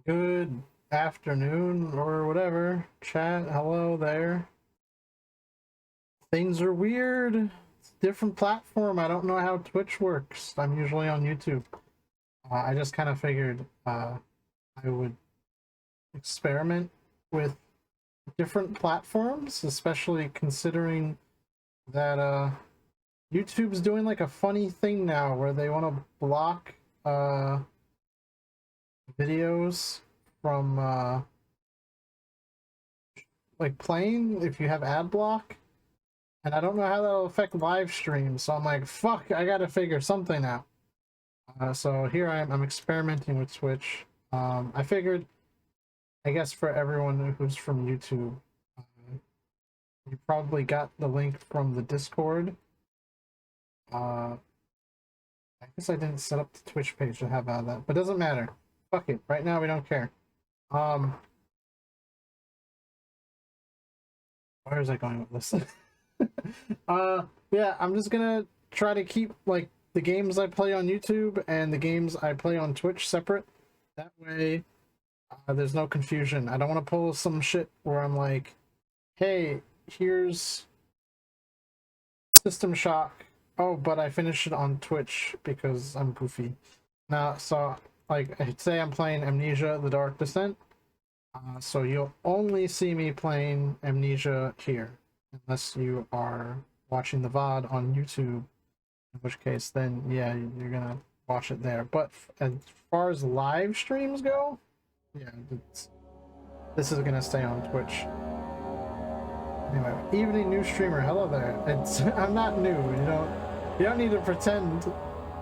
Good afternoon or whatever. Chat, hello there. Things are weird. It's a different platform. I don't know how Twitch works. I'm usually on YouTube. I just kind of figured I would experiment with different platforms, especially considering that YouTube's doing like a funny thing now where they want to block videos from like playing if you have ad block, and I don't know how that'll affect live streams, so I'm like, fuck, I gotta figure something out. So here I'm experimenting with Twitch. I figured, I guess for everyone who's from YouTube, you probably got the link from the Discord. I guess I didn't set up the Twitch page to have that, but doesn't matter. Fuck it, right now we don't care. Where is I going with this? Yeah, I'm just gonna try to keep like the games I play on YouTube and the games I play on Twitch separate. That way, there's no confusion. I don't want to pull some shit where I'm like, hey, here's System Shock. Oh, but I finished it on Twitch because I'm goofy. Now, so like, say I'm playing Amnesia: The Dark Descent. So you'll only see me playing Amnesia here, unless you are watching the VOD on YouTube, in which case then, yeah, you're gonna watch it there. But as far as live streams go, yeah, this is gonna stay on Twitch. Anyway, evening new streamer, hello there. I'm not new, you don't need to pretend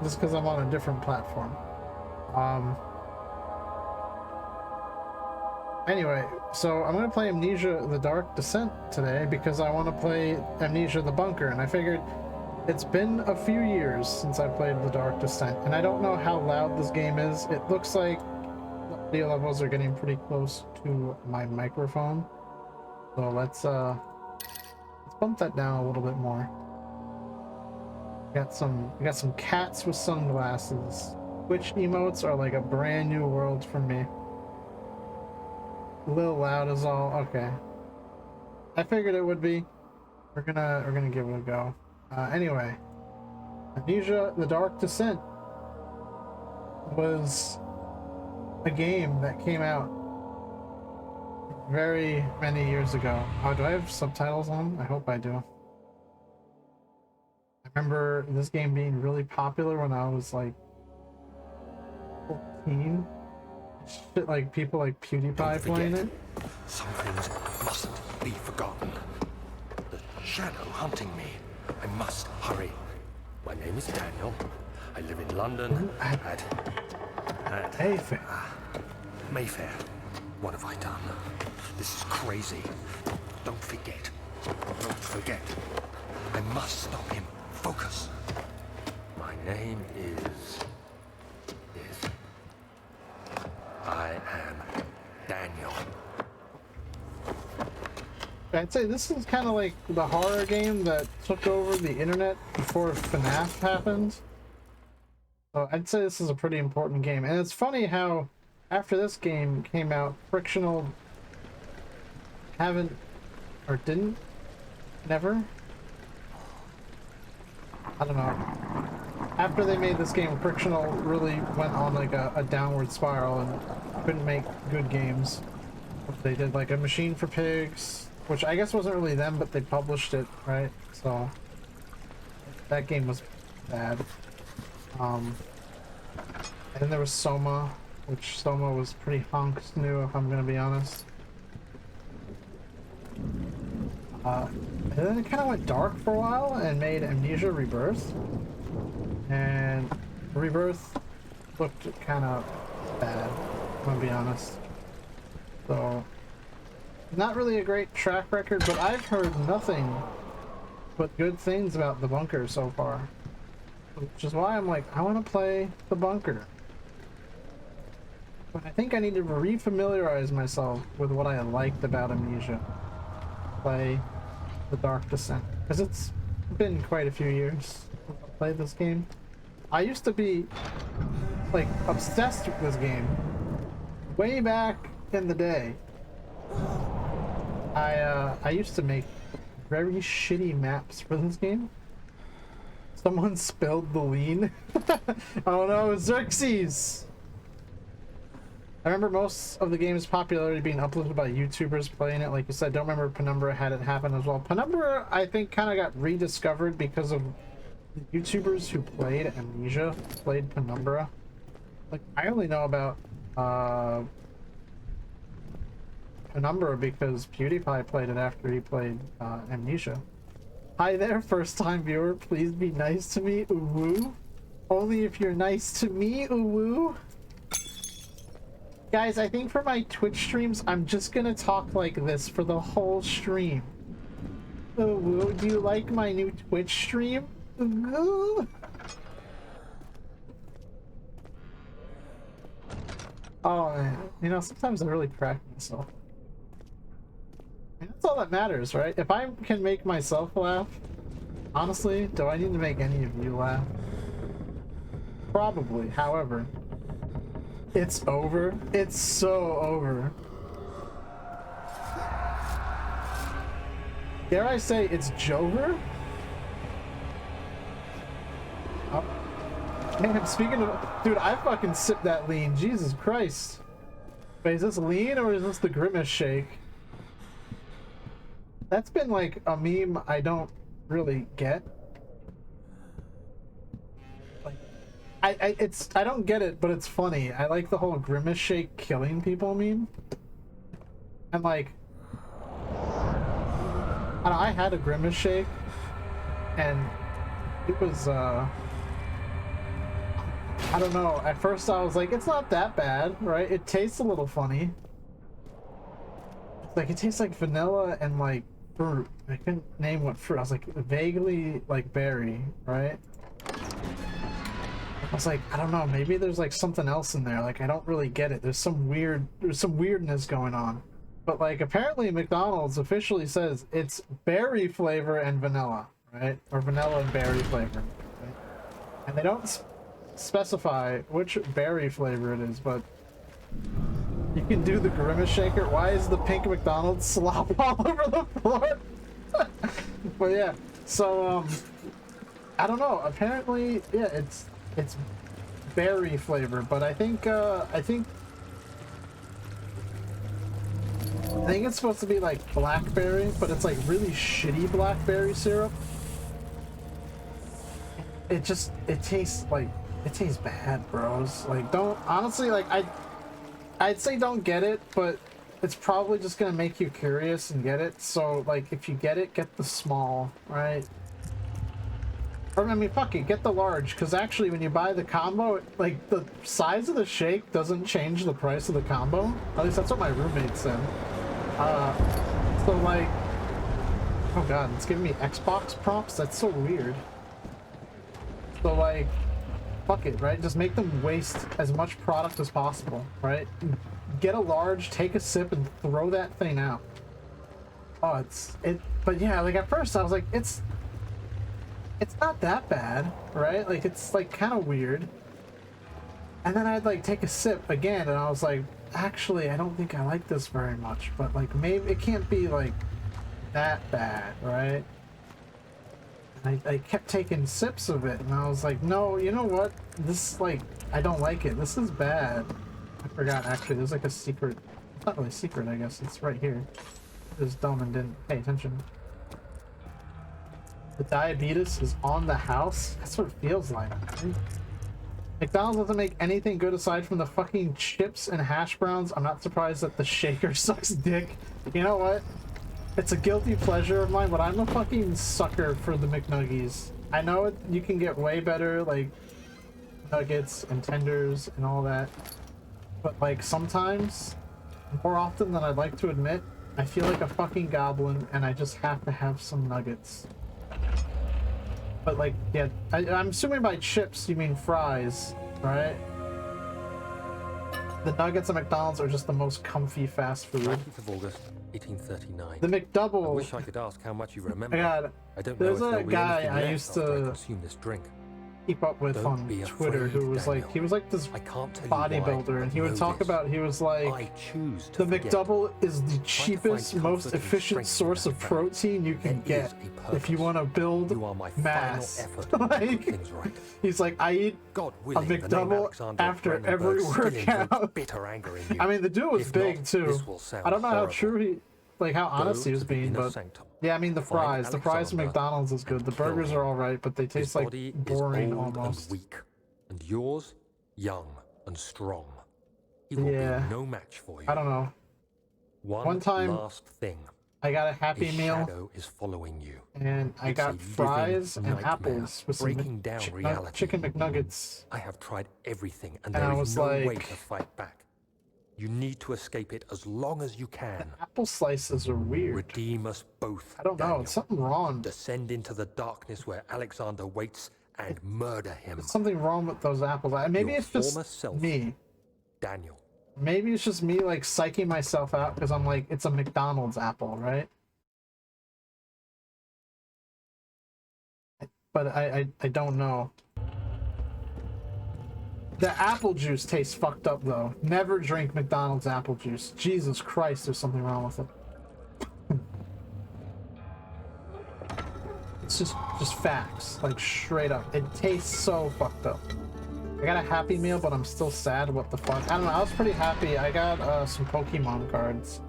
just because I'm on a different platform. Anyway, so I'm going to play Amnesia: The Dark Descent today because I want to play Amnesia: The Bunker, and I figured it's been a few years since I played The Dark Descent, and I don't know how loud this game is. It looks like the audio levels are getting pretty close to my microphone, so let's bump that down a little bit more. Got some cats with sunglasses. Which emotes are like a brand new world for me. A little loud is all. Okay, I figured it would be. We're gonna give it a go. Anyway, Amnesia: The Dark Descent was a game that came out very many years ago. Oh, do I have subtitles on? I hope I do. I remember this game being really popular when I was like 14. Shit, like people like PewDiePie playing it. Some things mustn't be forgotten. The shadow hunting me. I must hurry. My name is Daniel. I live in London at Mayfair. Mayfair. What have I done? This is crazy. Don't forget. Don't forget. I must stop him. Focus. My name is... I am Daniel. I'd say this is kind of like the horror game that took over the internet before FNAF happened. So I'd say this is a pretty important game. And it's funny how after this game came out, Frictional never? I don't know. After they made this game, Frictional really went on like a downward spiral and couldn't make good games. They did like a Machine for Pigs, which I guess wasn't really them, but they published it, right? So that game was bad. And then there was Soma, which Soma was pretty honks new, if I'm gonna be honest. And then it kind of went dark for a while and made Amnesia Rebirth. And Rebirth looked kind of bad, I'm gonna be honest. So, not really a great track record, but I've heard nothing but good things about The Bunker so far. Which is why I'm like, I want to play The Bunker. But I think I need to re-familiarize myself with what I liked about Amnesia. Play The Dark Descent. Because it's been quite a few years since I played this game. I used to be, like, obsessed with this game way back in the day, I used to make very shitty maps for this game. Someone spilled the lean. Oh no, Xerxes! I remember most of the game's popularity being uploaded by YouTubers playing it. Like you said, don't remember Penumbra had it happen as well. Penumbra, I think, kind of got rediscovered because of the YouTubers who played Amnesia, played Penumbra. Like, I only know about Penumbra because PewDiePie played it after he played Amnesia. Hi there, first time viewer. Please be nice to me, ooh-woo. Only if you're nice to me, ooh-woo. Guys, I think for my Twitch streams, I'm just gonna talk like this for the whole stream. Ooh-woo, do you like my new Twitch stream? Ooh-woo. Oh man, you know, sometimes I really crack myself. And that's all that matters, right? If I can make myself laugh, honestly, do I need to make any of you laugh? Probably, however, it's over. It's so over. Dare I say it's Jover? Oh. Man, speaking of... Dude, I fucking sipped that lean. Jesus Christ. Wait, is this lean or is this the grimace shake? That's been like a meme I don't really get. Like, I don't get it, but it's funny. I like the whole grimace shake killing people meme. And like, I don't know, I had a grimace shake and it was I don't know, at first I was like, it's not that bad, right? It tastes a little funny. Like, it tastes like vanilla and like fruit. I couldn't name what fruit. I was like, vaguely like berry, right? I was like, I don't know, maybe there's like something else in there. Like, I don't really get it. There's some weirdness going on. But like, apparently McDonald's officially says it's berry flavor and vanilla, right? Or vanilla and berry flavor, right? And they don't specify which berry flavor it is, but you can do the grimace shaker. Why is the pink McDonald's slop all over the floor? But yeah, so I don't know. Apparently, yeah, it's berry flavor, but I think it's supposed to be like blackberry, but it's like really shitty blackberry syrup. It tastes bad, bros. Like, don't, honestly, like, I'd say don't get it, but it's probably just gonna make you curious and get it. So like, if you get it, get the small, right? Or I mean, fuck it, get the large, because actually when you buy the combo, like, the size of the shake doesn't change the price of the combo. At least that's what my roommate said. So like, oh god, it's giving me Xbox prompts? That's so weird. So like, fuck it, right? Just make them waste as much product as possible, right? Get a large, take a sip, and throw that thing out. Oh, but yeah, like at first I was like, it's not that bad, right? Like, it's like kind of weird. And then I'd like take a sip again, and I was like, actually, I don't think I like this very much, but like, maybe it can't be like that bad, right? I kept taking sips of it, and I was like, no, you know what? This, like, I don't like it. This is bad. I forgot, actually, there's like a secret. It's not really secret, I guess. It's right here. I was dumb and didn't pay attention. The diabetes is on the house? That's what it feels like. Right? McDonald's doesn't make anything good aside from the fucking chips and hash browns. I'm not surprised that the shaker sucks dick. You know what? It's a guilty pleasure of mine, but I'm a fucking sucker for the McNuggies. I know you can get way better, like, nuggets and tenders and all that. But, like, sometimes, more often than I'd like to admit, I feel like a fucking goblin and I just have to have some nuggets. But, like, yeah, I'm assuming by chips you mean fries, right? The nuggets at McDonald's are just the most comfy fast food. 19th of August, 1839. The McDouble. I wish I could ask how much you remember. God, I don't there's know if a there'll be guy anything I left used after I to. consume this drink. keep up with Don't on be Twitter, afraid, who was like, Daniel. he was like this I can't tell you why, bodybuilder, and he but would know talk this. about, he was like, I choose to the forget. McDouble is the Try to find cheapest, most comfort and efficient strength in source that of fact. protein you can There get is a if you purpose. want to build You are my mass. final effort to Like, put things right. he's like, I eat God a willing, the name McDouble Alexander after Brandenburg every still invokes workout. bitter anger in you. I mean, the dude was If big not, too. this will sound I don't know how horrible. true he, like how honest Go he was to the being, inner but sanctum. yeah, I mean the Find fries from Alexander McDonald's is good. and The kill burgers him. are all right, but they His taste like body boring is old almost. and weak, and yours young and strong. He will Yeah, be no match for you. I don't know. One time last thing. I got a Happy His Meal shadow is following you. and I It's got a fries living and nightmare, apples with some breaking down reality. chicken McNuggets. I have tried everything, and And I there was is no way like- to fight back. You need to escape it as long as you can. Apple slices are weird. Redeem us both. I don't know. Daniel. It's something wrong. Descend into the darkness where Alexander waits and murder him. There's something wrong with those apples. Maybe Your it's just former self. me. Daniel. Maybe it's just me like psyching myself out because I'm like, it's a McDonald's apple, right? But I don't know. The apple juice tastes fucked up though. Never drink McDonald's apple juice. Jesus Christ, there's something wrong with it. It's just facts, like straight up. It tastes so fucked up. I got a Happy Meal, but I'm still sad. What the fuck? I don't know. I was pretty happy. I got some Pokemon cards.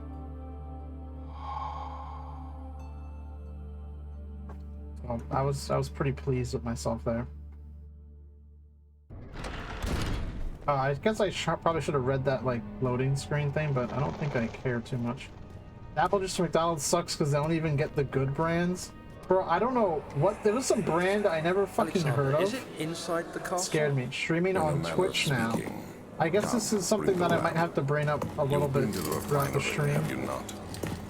So I was pretty pleased with myself there. I guess I probably should have read that like loading screen thing, but I don't think I care too much. Apple juice from McDonald's sucks because they don't even get the good brands. Bro, I don't know what. There was some brand I never fucking heard of. Is it inside the castle? Scared me. Streaming on Twitch now. I guess this is something that I might have to bring up a little bit throughout the stream.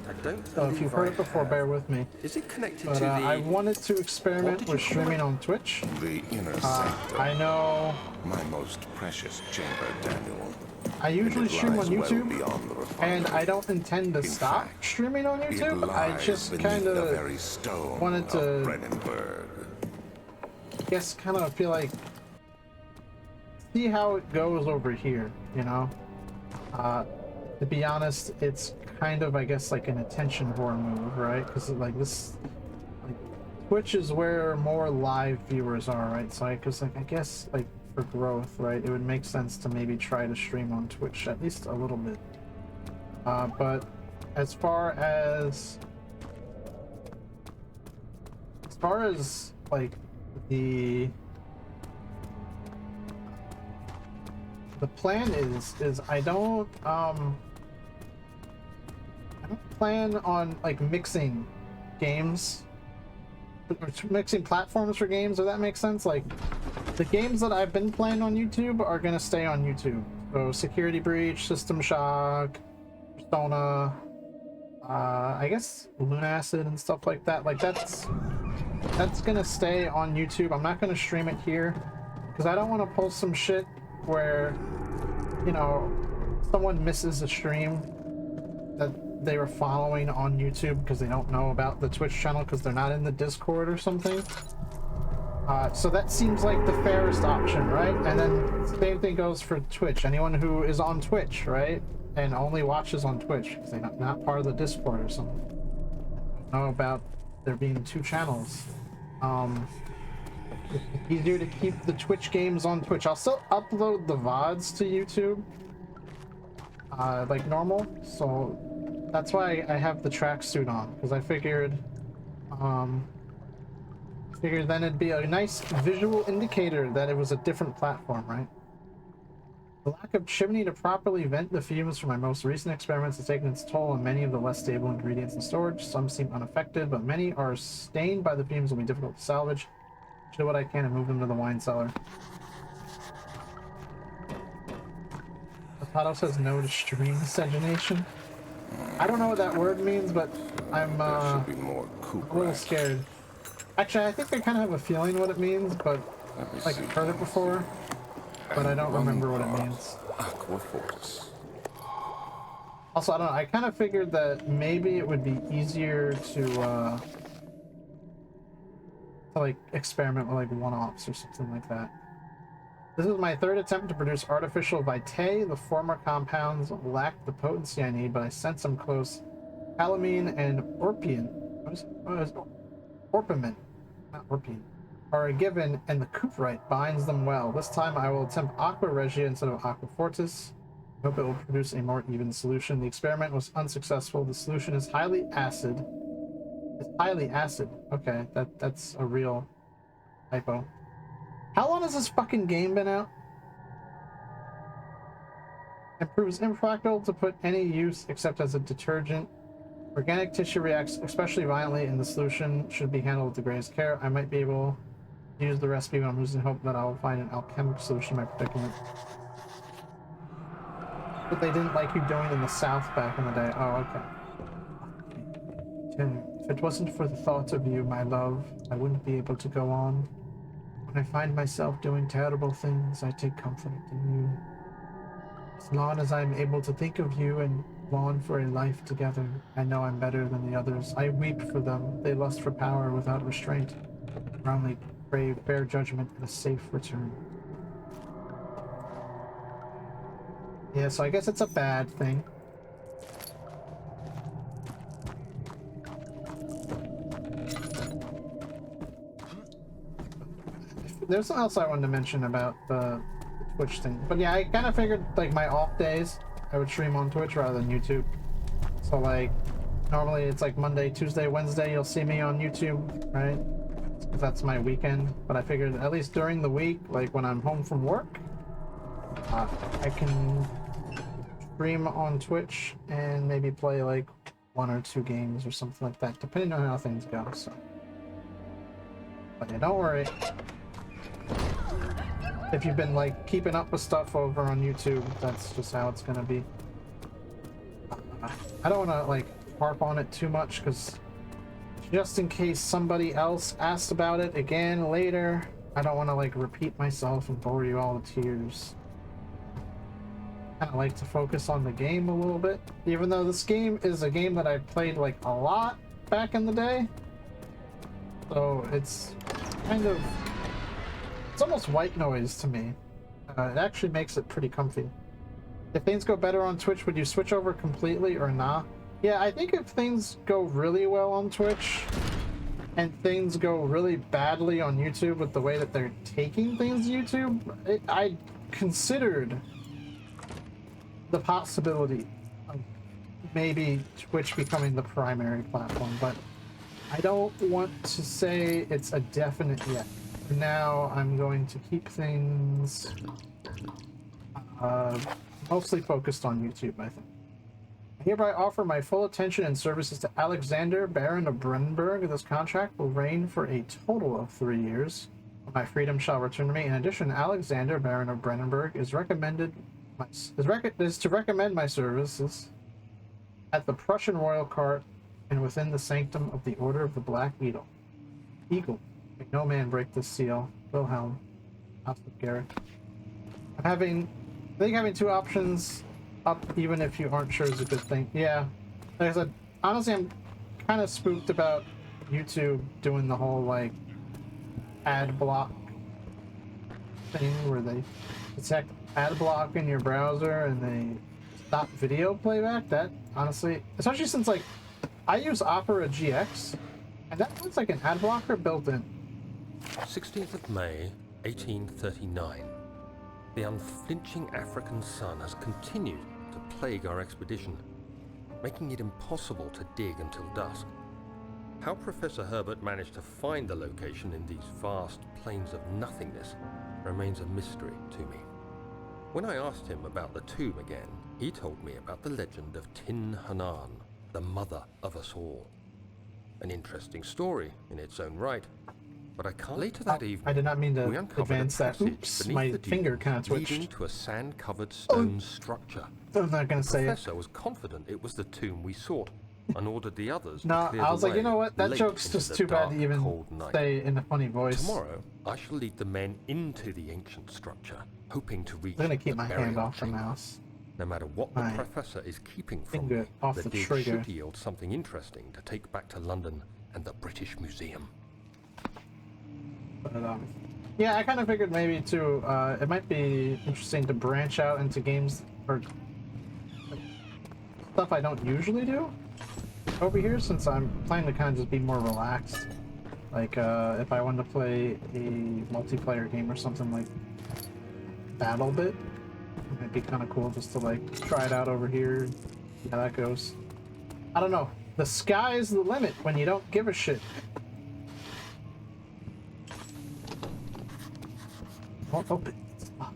I don't So if you've heard it before, bear with me. Is it connected But to the... I wanted to experiment with streaming on Twitch. The inner sanctum, I know my most precious chamber, Daniel. I usually It stream on lies well YouTube, beyond the and refinery. I don't intend to stop fact, streaming on It YouTube. I lies just beneath kind the of, very stone wanted to- of Brandenburg. guess, kind of feel like, see how it goes over here, you know? To be honest, it's kind of, I guess, like an attention whore move, right? Because like this, like Twitch is where more live viewers are, right? So because like I guess like for growth, right, it would make sense to maybe try to stream on Twitch at least a little bit. But as far as like the plan is I don't plan on like mixing games, mixing platforms for games, if that makes sense. Like the games that I've been playing on YouTube are gonna stay on YouTube. So Security Breach, System Shock, Persona, I guess Lunacid and stuff like that. Like that's gonna stay on YouTube. I'm not gonna stream it here because I don't want to post some shit where, you know, someone misses a stream that they were following on YouTube because they don't know about the Twitch channel because they're not in the Discord or something. So that seems like the fairest option, right? And then same thing goes for Twitch. Anyone who is on Twitch, right, and only watches on Twitch because they're not part of the Discord or something, don't know about there being two channels. It's easier to keep the Twitch games on Twitch. I'll still upload the VODs to YouTube like normal, so that's why I have the tracksuit on, because I figured then it'd be a nice visual indicator that it was a different platform, right? The lack of chimney to properly vent the fumes from my most recent experiments has taken its toll on many of the less stable ingredients in storage. Some seem unaffected, but many are stained by the fumes and will be difficult to salvage. Do what I can and move them to the wine cellar. Otato says no to stream miscegenation. I don't know what that word means, but I'm There should be more a little scared. Actually, I think I kind of have a feeling what it means, but like I've heard it before, but I don't remember what it means. Aquaforce. Also, I don't know, I kind of figured that maybe it would be easier to like experiment with like one-offs or something like that. This is my third attempt to produce artificial vitae. The former compounds lack the potency I need, but I sense them close. Calamine and orpian. What is it? Oh, it's orpiment, not orpian, are a given, and the cuprite binds them well. This time I will attempt aqua regia instead of aqua fortis. I hope it will produce a more even solution. The experiment was unsuccessful. The solution is highly acid. It's highly acid. Okay, that's a real typo. How long has this fucking game been out? It proves impractical to put any use except as a detergent. Organic tissue reacts especially violently, and the solution should be handled with the greatest care. I might be able to use the recipe, but I'm losing hope that I will find an alchemic solution to my predicament. What they didn't like you doing in the South back in the day. Oh, okay. Tim, if it wasn't for the thought of you, my love, I wouldn't be able to go on. When I find myself doing terrible things, I take comfort in you. As long as I'm able to think of you and long for a life together, I know I'm better than the others. I weep for them. They lust for power without restraint. Roundly crave fair judgment and a safe return. Yeah, so I guess it's a bad thing. There's something else I wanted to mention about the Twitch thing. But yeah, I kind of figured, like, my off days, I would stream on Twitch rather than YouTube. So, like, normally it's like Monday, Tuesday, Wednesday, you'll see me on YouTube, right? Because that's my weekend. But I figured at least during the week, like when I'm home from work, I can stream on Twitch and maybe play like 1 or 2 games or something like that, depending on how things go. So, but yeah, don't worry. If you've been like keeping up with stuff over on YouTube, that's just how it's gonna be. I don't want to like harp on it too much, because just in case somebody else asks about it again later, I don't want to like repeat myself and bore you all to tears. I kind of like to focus on the game a little bit, even though this game is a game that I played like a lot back in the day. So it's kind of, it's almost white noise to me. It actually makes it pretty comfy. If things go better on Twitch, would you switch over completely or not? Yeah, I think if things go really well on Twitch and things go really badly on YouTube with the way that they're taking things to YouTube, I considered the possibility of maybe Twitch becoming the primary platform, but I don't want to say it's a definite yet. For now, I'm going to keep things mostly focused on YouTube, I think. I hereby offer my full attention and services to Alexander, Baron of Brennenburg. This contract will reign for a total of 3 years. My freedom shall return to me. In addition, Alexander, Baron of Brennenburg, is to recommend my services at the Prussian Royal Court and within the sanctum of the Order of the Black Eagle. May no man break this seal. Wilhelm, House of Garrett. I think having 2 options up, even if you aren't sure, is a good thing. Yeah, like I said, honestly, I'm kind of spooked about YouTube doing the whole like ad block thing where they detect ad block in your browser and they stop video playback. That honestly, especially since like I use Opera GX and that looks like an ad blocker built in. 16th of May, 1839. The unflinching African sun has continued to plague our expedition, making it impossible to dig until dusk. How Professor Herbert managed to find the location in these vast plains of nothingness remains a mystery to me. When I asked him about the tomb again, he told me about the legend of Tin Hanan, the mother of us all. An interesting story in its own right, but I can't. Later that evening, I did not mean to we uncovered advance a that. passage Oops, beneath my the finger dunes kind of twitched. leading to a sand-covered stone structure. I'm not gonna The say it. professor was confident it was the tomb we sought, and ordered the others No, to clear I was the like, you way know what? That late joke's into just the too bad dark, to even cold night. say in a funny voice. Tomorrow, I shall lead the men into the ancient structure, hoping to reach I'm gonna keep the my hand burial off the chamber. mouse. No matter what the My professor is keeping from finger me, off the the dig trigger. should yield something interesting to take back to London and the British Museum. But yeah, I kind of figured maybe too. It might be interesting to branch out into games or stuff I don't usually do over here, since I'm planning to kind of just be more relaxed. Like if I wanted to play a multiplayer game or something like BattleBit, it might be kind of cool just to like try it out over here. See how that goes. I don't know. The sky's the limit when you don't give a shit. Won't open. It's locked.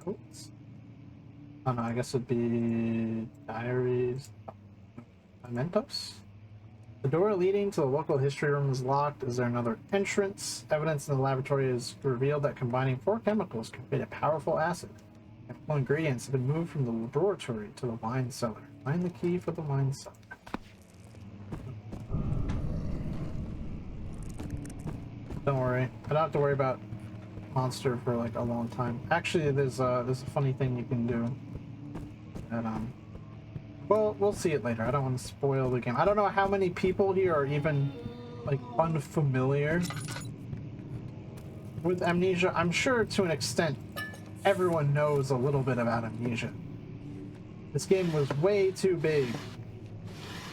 Notes. Oh no, I guess it'd be diaries. Mementos. The door leading to the local history room is locked. Is there another entrance? Evidence in the laboratory has revealed that combining 4 chemicals can create a powerful acid. Chemical ingredients have been moved from the laboratory to the wine cellar. Find the key for the wine cellar. Don't worry. I don't have to worry about monster for like a long time. Actually, there's a funny thing you can do. That well, we'll see it later. I don't want to spoil the game. I don't know how many people here are even like unfamiliar with Amnesia. I'm sure to an extent everyone knows a little bit about Amnesia. This game was way too big.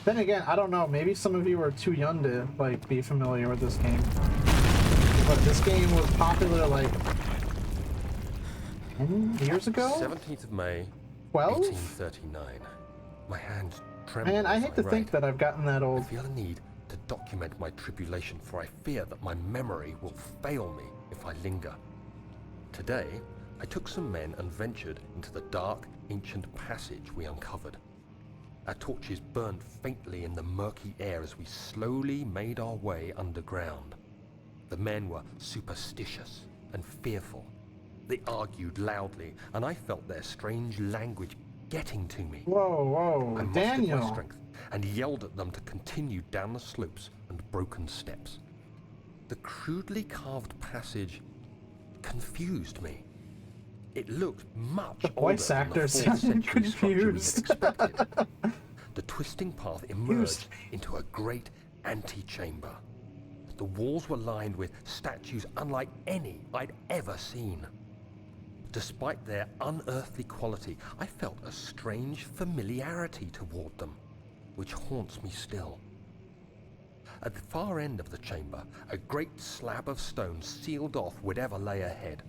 Then again, I don't know, maybe some of you are too young to like be familiar with this game. But this game was popular like 10 years ago? 17th of May, 12? 1839. My hands tremble. Man, I as hate to think write. that I've gotten that I old. feel a need to document my tribulation, for I fear that my memory will fail me if I linger. Today, I took some men and ventured into the dark, ancient passage we uncovered. Our torches burned faintly in the murky air as we slowly made our way underground. The men were superstitious and fearful. They argued loudly, and I felt their strange language getting to me. Whoa, I mustered my Daniel. strength and yelled at them to continue down the slopes and broken steps. The crudely carved passage confused me. It looked much The voice older actor than the 4th sounded century structure we had confused. expected. The twisting path emerged into a great antechamber. The walls were lined with statues unlike any I'd ever seen. Despite their unearthly quality, I felt a strange familiarity toward them, which haunts me still. At the far end of the chamber, a great slab of stone sealed off whatever lay ahead.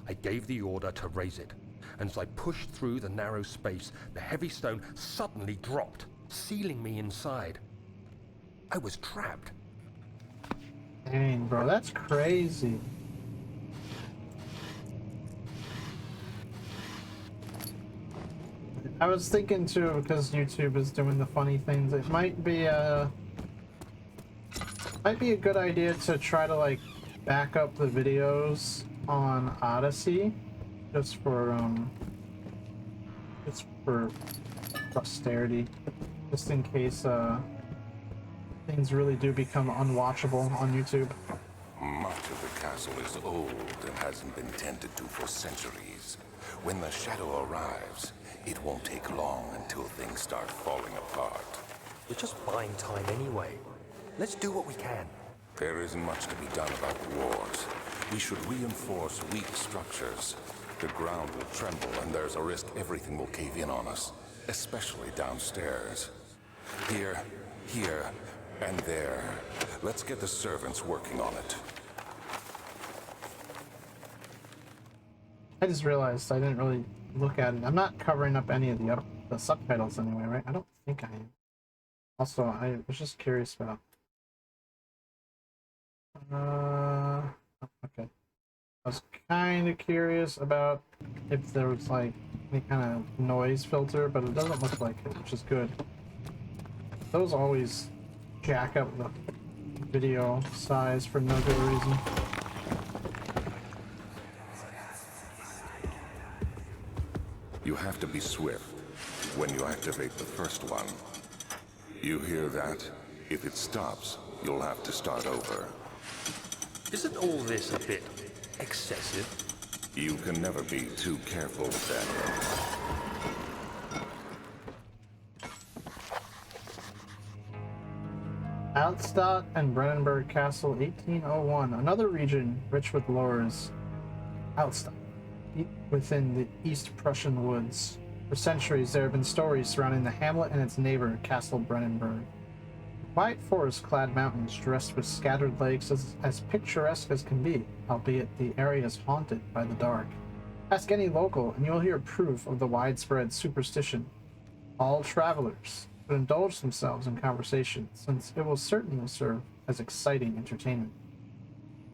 I gave the order to raise it, and as I pushed through the narrow space, the heavy stone suddenly dropped, sealing me inside. I was trapped. Dang, bro, that's crazy. I was thinking too, because YouTube is doing the funny things, it might be a good idea to try to like back up the videos on Odyssey just for posterity, just in case things really do become unwatchable on YouTube. Much of the castle is old and hasn't been tended to for centuries. When the shadow arrives, it won't take long until things start falling apart. We're just buying time anyway. Let's do what we can. There isn't much to be done about the wars. We should reinforce weak structures. The ground will tremble and there's a risk everything will cave in on us, especially downstairs. Here, and there. Let's get the servants working on it. I just realized I didn't really look at it. I'm not covering up any of the subtitles anyway, right? I don't think I am. Also, I was just curious about. Okay. I was kind of curious about if there was like any kind of noise filter, but it doesn't look like it, which is good. Those always jack up the video size for no good reason. You have to be swift when you activate the first one. You hear that? If it stops, you'll have to start over. Isn't all this a bit excessive? You can never be too careful, Daniel. Altstadt and Brennenburg Castle, 1801. Another region rich with lores. Altstadt, deep within the East Prussian woods. For centuries, there have been stories surrounding the hamlet and its neighbor, Castle Brennenburg. Quiet forest-clad mountains dressed with scattered lakes as picturesque as can be, albeit the area is haunted by the dark. Ask any local, and you will hear proof of the widespread superstition. All travelers should indulge themselves in conversation, since it will certainly serve as exciting entertainment.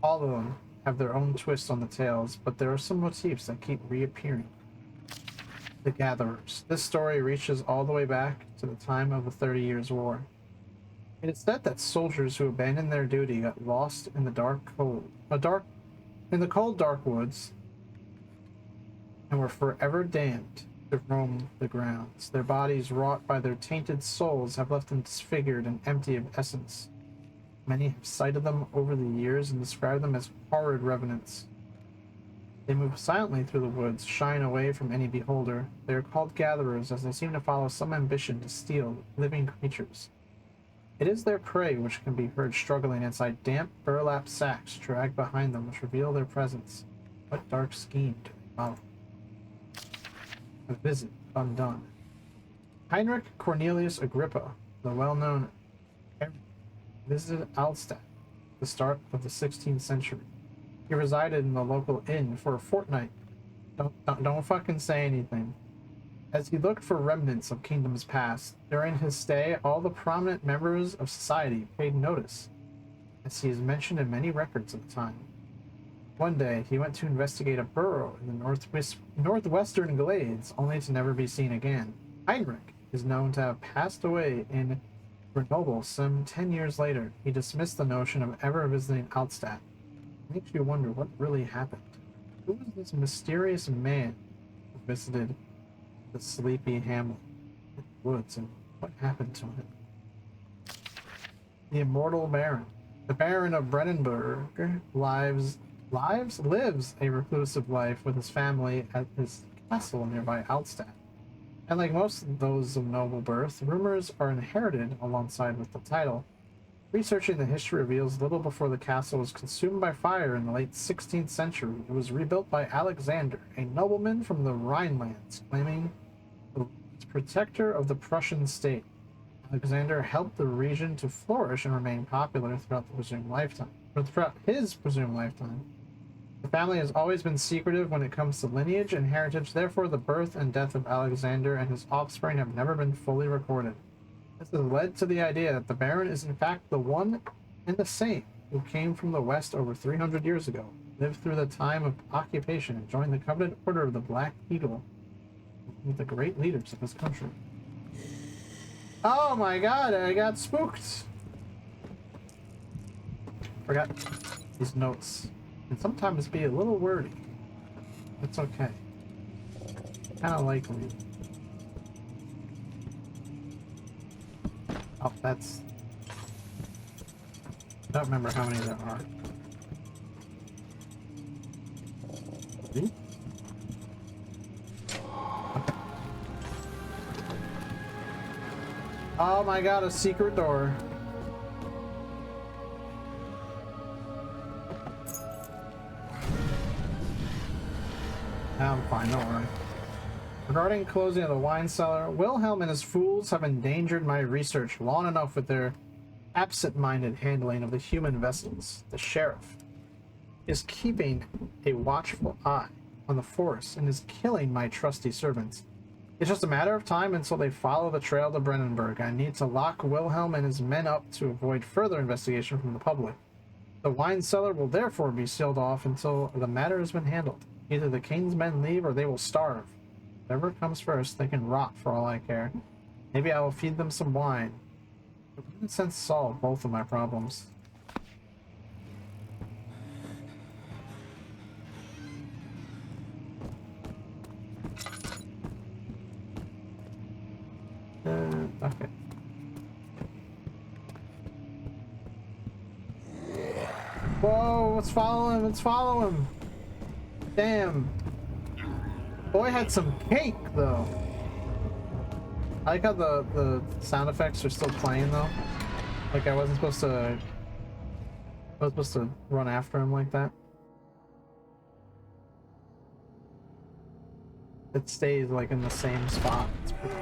All of them have their own twists on the tales, but there are some motifs that keep reappearing. The Gatherers. This story reaches all the way back to the time of the 30 Years' War. It is said that soldiers who abandoned their duty got lost in the cold, dark woods, and were forever damned to roam the grounds. Their bodies, wrought by their tainted souls, have left them disfigured and empty of essence. Many have cited them over the years and described them as horrid revenants. They move silently through the woods, shying away from any beholder. They are called gatherers, as they seem to follow some ambition to steal living creatures. It is their prey which can be heard struggling inside damp burlap sacks dragged behind them, which reveal their presence. What dark scheme do they follow? A visit undone. Heinrich Cornelius Agrippa, the well-known visited Altstadt at the start of the 16th century. He resided in the local inn for a fortnight. Don't fucking say anything. As he looked for remnants of kingdoms past, during his stay, all the prominent members of society paid notice, as he is mentioned in many records of the time. One day, he went to investigate a burrow in the northwestern glades, only to never be seen again. Heinrich is known to have passed away in Grenoble some 10 years later. He dismissed the notion of ever visiting Altstadt. It makes you wonder what really happened. Who was this mysterious man who visited the sleepy hamlet in the woods, and what happened to him? The immortal Baron. The Baron of Brennenburg lives a reclusive life with his family at his castle nearby Altstadt. And like most of those of noble birth, rumors are inherited alongside with the title. Researching the history reveals little before the castle was consumed by fire in the late 16th century. It was rebuilt by Alexander, a nobleman from the Rhinelands, claiming its protector of the Prussian state. Alexander helped the region to flourish and remain popular throughout his presumed lifetime. The family has always been secretive when it comes to lineage and heritage, therefore the birth and death of Alexander and his offspring have never been fully recorded. This has led to the idea that the Baron is in fact the one and the same who came from the West over 300 years ago, lived through the time of occupation, and joined the coveted order of the Black Eagle, one of the great leaders of his country. Oh my god, I got spooked! Forgot these notes. And sometimes be a little wordy. It's okay. Kinda like me. Oh, that's... I don't remember how many there are. 3? Okay. Oh my god, a secret door. I'm fine, don't worry. Regarding closing of the wine cellar, Wilhelm and his fools have endangered my research long enough with their absent-minded handling of the human vessels. The sheriff is keeping a watchful eye on the forest and is killing my trusty servants. It's just a matter of time until they follow the trail to Brennenburg. I need to lock Wilhelm and his men up to avoid further investigation from the public. The wine cellar will therefore be sealed off until the matter has been handled. Either the king's men leave or they will starve. Whatever comes first, they can rot for all I care. Maybe I will feed them some wine. It would in a sense solve both of my problems. Okay. Whoa, let's follow him, let's follow him. Damn. Boy had some cake, though. I like how the sound effects are still playing, though. Like I wasn't supposed to. I was supposed to run after him like that. It stays like in the same spot. It's pretty...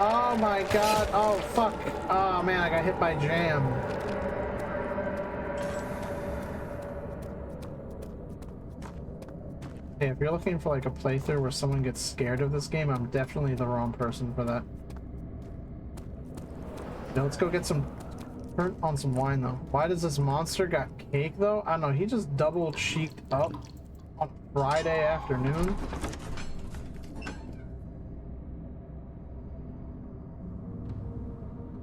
Oh my god! Oh fuck! Oh man, I got hit by jam. Hey, if you're looking for like a playthrough where someone gets scared of this game, I'm definitely the wrong person for that. Now let's go get some... Turn on some wine though. Why does this monster got cake though? I don't know, he just double cheeked up on Friday afternoon.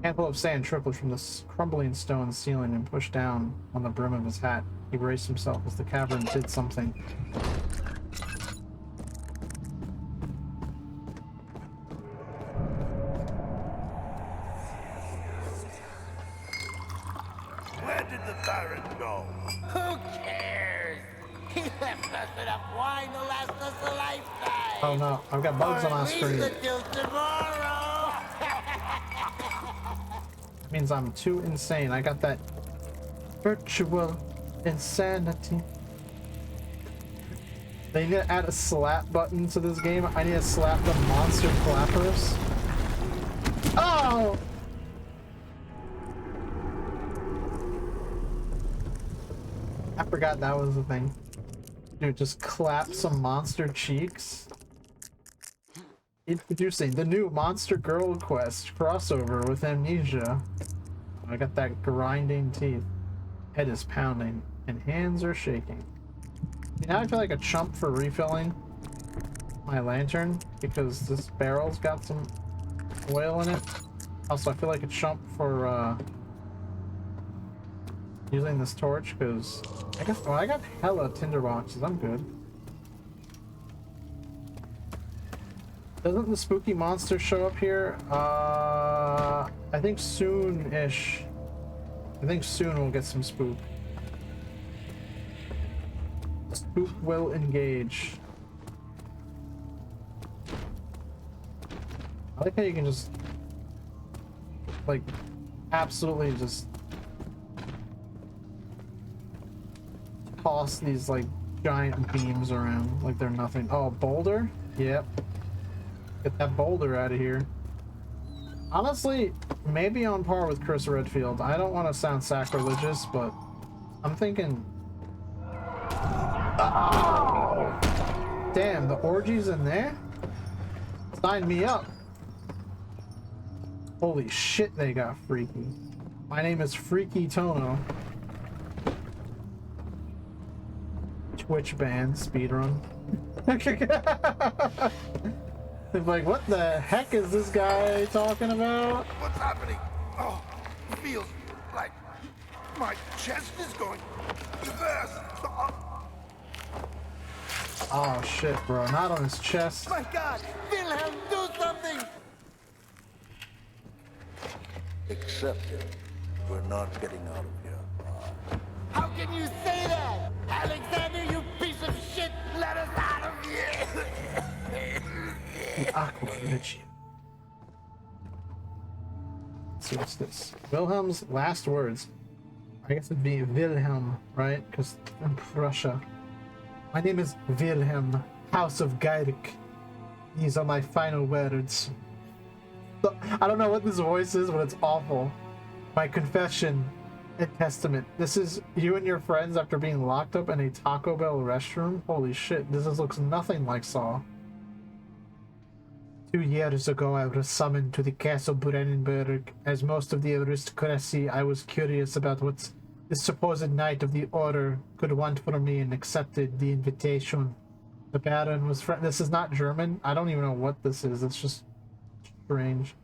A handful of sand trickled from the crumbling stone ceiling and pushed down on the brim of his hat. He braced himself as the cavern did something. Where did the Baron go? Who cares? He left us enough wine to last us a lifetime. Oh no, I've got bugs on my screen. Until tomorrow. That means I'm too insane. I got that virtual insanity. They need to add a slap button to this game. I need to slap the monster clappers. Oh! I forgot that was the thing. Dude, just clap some monster cheeks. Introducing the new Monster Girl Quest crossover with Amnesia. I got that grinding teeth. Head is pounding and hands are shaking. Now I feel like a chump for refilling my lantern because this barrel's got some oil in it. Also, I feel like a chump for using this torch because I got hella tinderboxes. I'm good. Doesn't the spooky monster show up here? I think soon-ish. I think soon we'll get some spook. Spook will engage. I like how you can just like absolutely just toss these like giant beams around like they're nothing. Oh, boulder? Yep. Get that boulder out of here. Honestly, maybe on par with Chris Redfield. I don't want to sound sacrilegious, but I'm thinking... Oh! Damn, the orgy's in there? Sign me up. Holy shit, they got freaky. My name is Freaky Tono. Twitch ban, speedrun. Like, what the heck is this guy talking about? What's happening? Oh, it feels like my chest is going fast. Oh shit, bro. Not on his chest. My God, Wilhelm, do something! Accept it. We're not getting out of here. How can you say that? Alexander, you piece of shit! Let us out of here! The aqua Richie. Let's see what's this. Wilhelm's last words. I guess it'd be Wilhelm, right? Because in Prussia. My name is Wilhelm, House of Geirik. These are my final words. I don't know what this voice is, but it's awful. My confession and testament. This is you and your friends after being locked up in a Taco Bell restroom. Holy shit, this looks nothing like Saw. 2 years ago, I was summoned to the Castle Brandenburg. As most of the aristocracy, I was curious about what the supposed Knight of the Order could want from me and accepted the invitation. The Baron was this is not German. I don't even know what this is. It's just strange.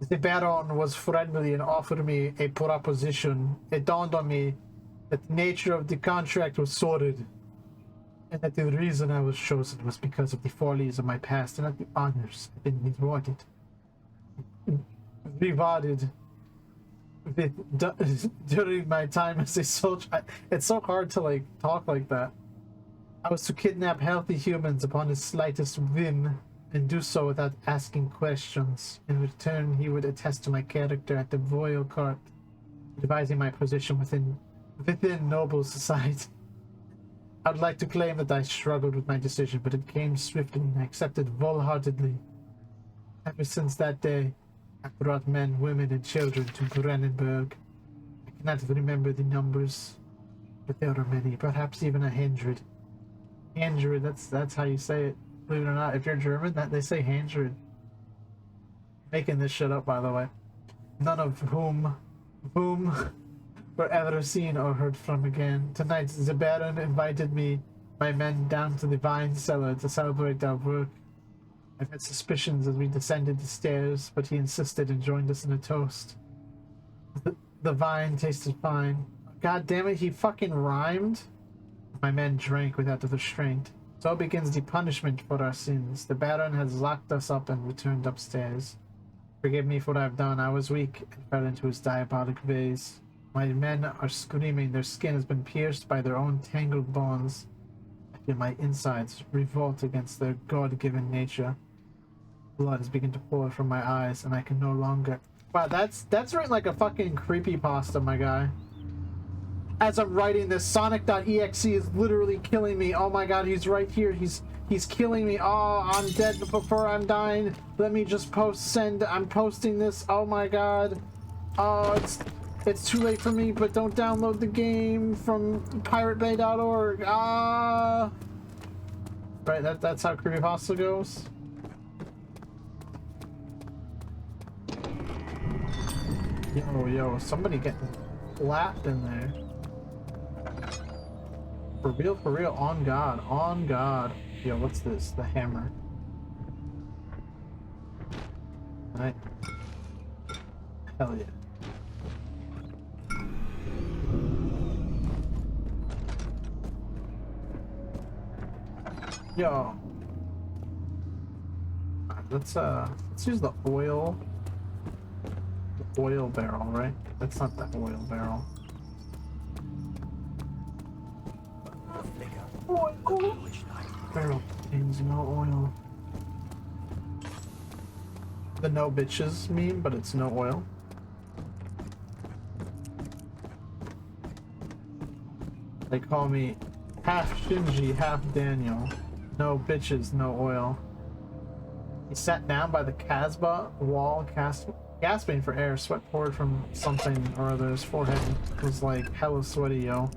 The Baron was friendly and offered me a proposition. It dawned on me that the nature of the contract was sordid, and that the reason I was chosen was because of the follies of my past and not the honors I've been rewarded during my time as a soldier. It's so hard to like talk like that. I was to kidnap healthy humans upon the slightest whim and do so without asking questions. In return, he would attest to my character at the royal court, advising my position within noble society. I'd like to claim that I struggled with my decision, but it came swiftly and I accepted wholeheartedly. Ever since that day, I brought men, women, and children to Brennenburg. I cannot remember the numbers, but there are many, perhaps even 100. 100, that's how you say it. Believe it or not, if you're German, that they say 100. Making this shit up, by the way. None of whom were ever seen or heard from again. Tonight, the Baron invited me, my men, down to the wine cellar to celebrate our work. I've had suspicions as we descended the stairs, but he insisted and joined us in a toast. The wine tasted fine. God damn it, he fucking rhymed. My men drank without restraint. So begins the punishment for our sins. The Baron has locked us up and returned upstairs. Forgive me for what I've done. I was weak and fell into his diabolic ways. My men are screaming. Their skin has been pierced by their own tangled bonds. I feel my insides revolt against their God-given nature. Blood is beginning to pour from my eyes, and I can no longer... Wow, that's written like a fucking creepypasta, my guy. As I'm writing this, Sonic.exe is literally killing me. Oh my god, he's right here. He's killing me. Oh, I'm dead before I'm dying. Let me just send. I'm posting this. Oh my god. Oh, it's too late for me, but don't download the game from piratebay.org. Ah. Right, that's how creepypasta goes. Yo, somebody getting slapped in there. For real, on God. Yo, what's this? The hammer. Right. Hell yeah. Yo. Alright, let's use the oil barrel, right? That's not the oil barrel. Oil. Barrel contains no oil. The no bitches meme, but it's no oil. They call me half Shinji, half Daniel. No bitches, no oil. He sat down by the Casbah wall, gasping for air. Sweat poured from something or other. His forehead was like hella sweaty, yo.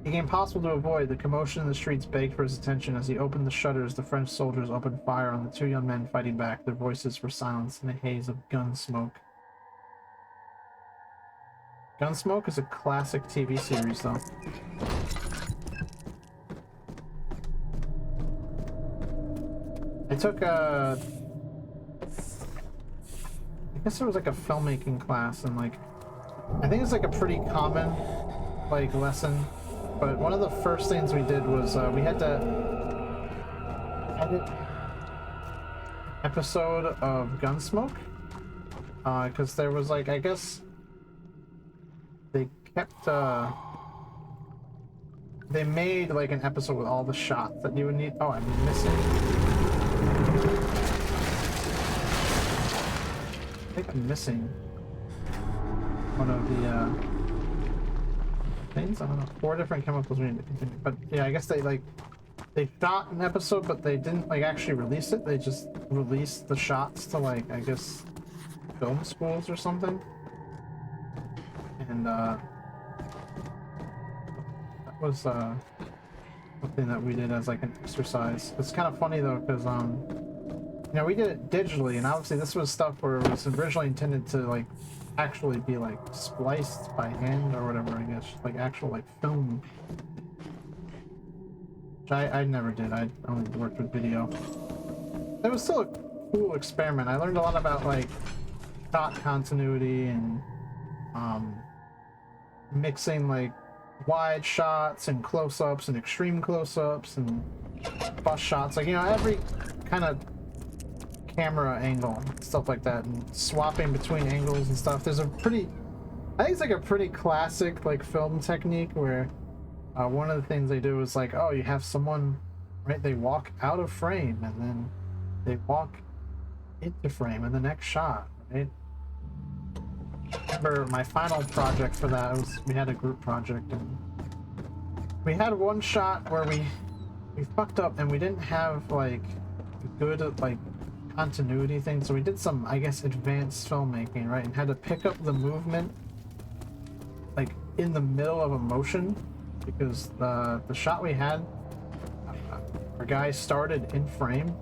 It became impossible to avoid. The commotion in the streets begged for his attention. As he opened the shutters, the French soldiers opened fire on the two young men fighting back. Their voices were silenced in a haze of gun smoke. Gunsmoke is a classic TV series, though. I took a... I guess it was like a filmmaking class, and like... I think it's like a pretty common, like, lesson. But one of the first things we did was, we had to edit an episode of Gunsmoke. Because there was like, I guess... They kept, they made like an episode with all the shots that you would need. Oh, I'm missing. I think I'm missing one of the, things. I don't know. 4 different chemicals we need to continue. But yeah, I guess they shot an episode, but they didn't like actually release it. They just released the shots to like, I guess, film schools or something. And that was something that we did as like an exercise. It's kind of funny though, because you know, we did it digitally, and obviously this was stuff where it was originally intended to like actually be like spliced by hand or whatever, I guess, like actual like film. Which I never did. I only worked with video. It was still a cool experiment. I learned a lot about like shot continuity and mixing like wide shots and close-ups and extreme close-ups and bust shots, like, you know, every kind of camera angle, stuff like that, and swapping between angles and stuff. There's a pretty, I think it's like a pretty classic like film technique where one of the things they do is like, oh, you have someone, right? They walk out of frame and then they walk into frame in the next shot, right? Remember my final project for that was we had a group project and we had one shot where we fucked up and we didn't have like good like continuity thing, so we did some, I guess, advanced filmmaking, right? And had to pick up the movement like in the middle of a motion because the shot we had, our guy started in frame.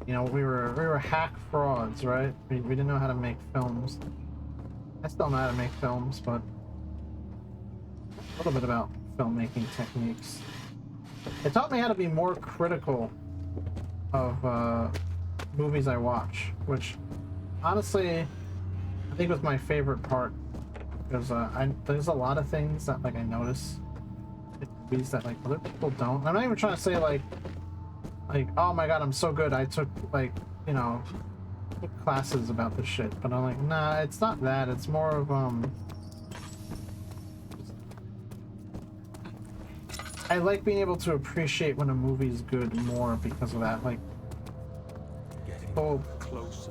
You know, we were hack frauds, right? We didn't know how to make films. I still know how to make films, but a little bit about filmmaking techniques. It taught me how to be more critical of movies I watch, which honestly I think was my favorite part, because there's a lot of things that like I notice in movies that like other people don't. I'm not even trying to say like oh my god I'm so good, I took like, you know, took classes about this shit, but I'm like, nah, it's not that. It's more of I like being able to appreciate when a movie's good more because of that. Like people Closer,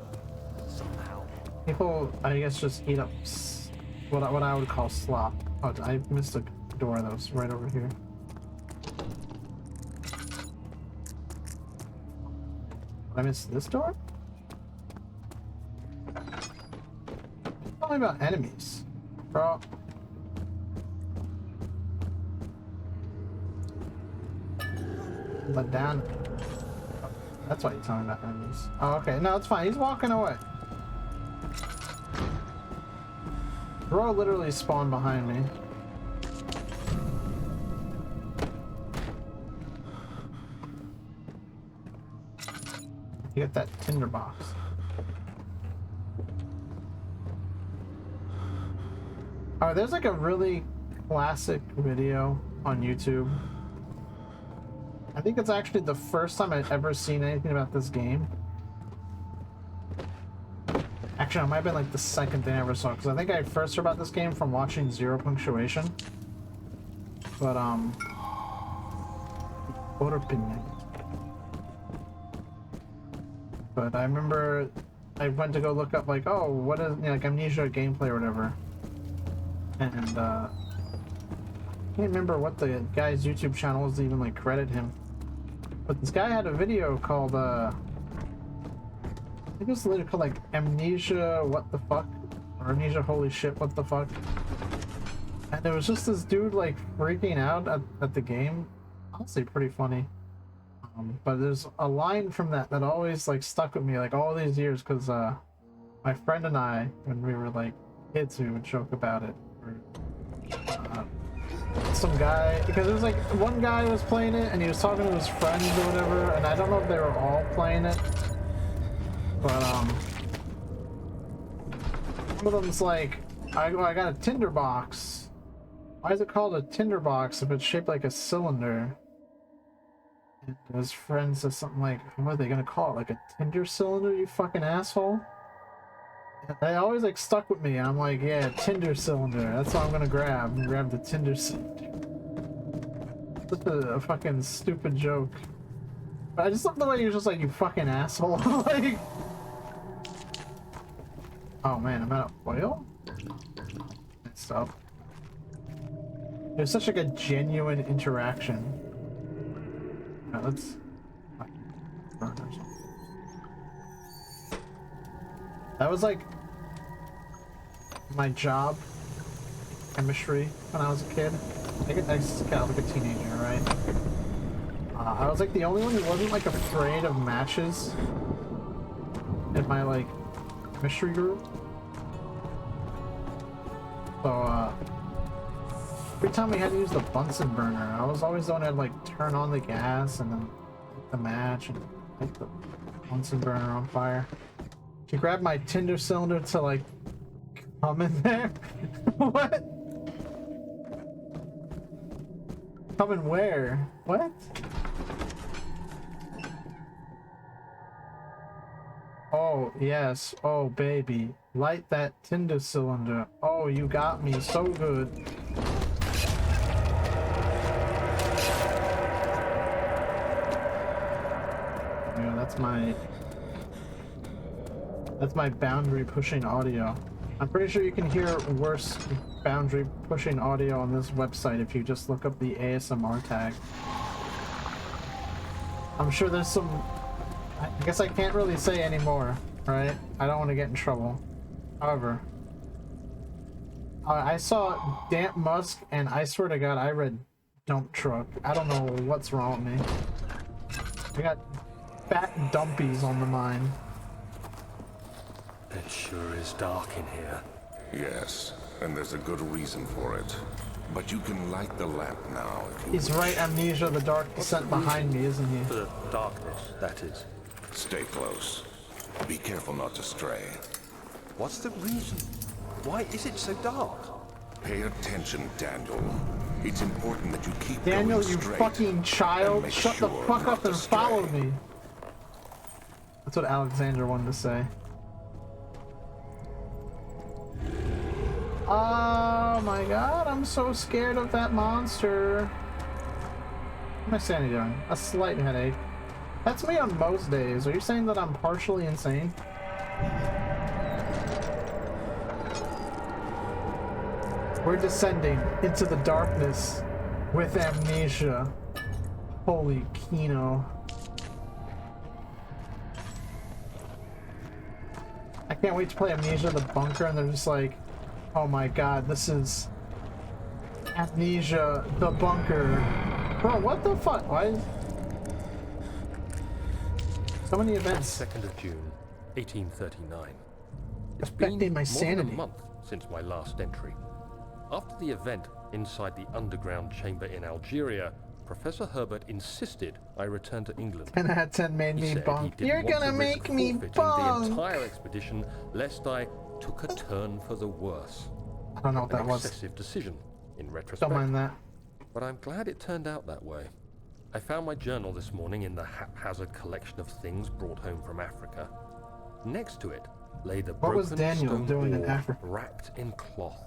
somehow. people I guess just eat up what I would call slop. Oh, I missed a door that was right over here. I missed this door? Tell me about enemies, bro. But down. That's why you're telling me about enemies. Oh, okay. No, it's fine. He's walking away. Bro literally spawned behind me. You get that tinderbox. Oh, there's like a really classic video on YouTube. I think it's actually the first time I've ever seen anything about this game. Actually, it might have been like the second thing I ever saw, because I think I first heard about this game from watching Zero Punctuation. But, But I remember I went to go look up like, oh, what is, you know, like Amnesia gameplay or whatever. And, I can't remember what the guy's YouTube channel was to even like credit him. But this guy had a video called, I think it was literally called like Amnesia what the fuck? Or Amnesia holy shit what the fuck? And it was just this dude like freaking out at the game. Honestly pretty funny. But there's a line from that always like stuck with me like all these years, because my friend and I, when we were like kids, we would joke about it. Some guy, because it was like one guy was playing it and he was talking to his friends or whatever, and I don't know if they were all playing it, but one of them's like, I got a tinderbox. Why is it called a tinderbox if it's shaped like a cylinder? And his friend says something like, what are they gonna call it, like a tinder cylinder, you fucking asshole? And they always like stuck with me, and I'm like, yeah, tinder cylinder, that's what I'm gonna grab. I'm gonna grab the tinder cylinder. Such a fucking stupid joke. But I just love the way you're just like, you fucking asshole. Like, oh man, I'm out of oil and stuff. There's such like a genuine interaction. Alright, let's burn or something. That was like my job, chemistry, when I was a kid. I was like a teenager, right? I was like the only one who wasn't like afraid of matches in my like chemistry group. So every time we had to use the Bunsen burner, I was always the one that like turn on the gas and then light the match and light the Bunsen burner on fire. She grabbed my tinder cylinder to like come in there. What? Come in where? What? Oh, Oh, yes. Oh, baby. Light that tinder cylinder. Oh, you got me so good. Yeah, that's my boundary pushing audio. I'm pretty sure you can hear worse boundary pushing audio on this website if you just look up the ASMR tag. I'm sure there's some... I guess I can't really say anymore, right? I don't want to get in trouble. However, I saw Damp Musk and I swear to God I read Dump Truck. I don't know what's wrong with me. I got fat dumpies on the mind. It sure is dark in here. Yes, and there's a good reason for it. But you can light the lamp now if you He's wish. right, Amnesia, the dark descent behind me, isn't he? For the darkness, that is. Stay close. Be careful not to stray. What's the reason? Why is it so dark? Pay attention, Daniel. It's important that you keep Daniel, going you straight fucking and child, make shut the sure fuck not up to and stray. follow me. That's what Alexander wanted to say. Oh my god, I'm so scared of that monster. What am I sanity doing? A slight headache. That's me on most days. Are you saying that I'm partially insane? We're descending into the darkness with Amnesia. Holy Kino. I can't wait to play Amnesia the Bunker and they're just like, oh my god, this is Amnesia the Bunker. Bro, what the fuck? Why is... So many events. 2nd of June, 1839. It's Affecting been my more sanity. than a month since my last entry. After the event inside the underground chamber in Algeria, Professor Herbert insisted I return to England. 10 out of 10 made He me said he bunk. didn't You're want gonna to make risk me forfeiting bunk. the entire expedition, lest I took a turn for the worse. I don't know what that An was. excessive decision, in retrospect. Don't mind that. But I'm glad it turned out that way. I found my journal this morning in the haphazard collection of things brought home from Africa. Next to it lay the What was broken Daniel stone doing in orb Africa? wrapped in cloth.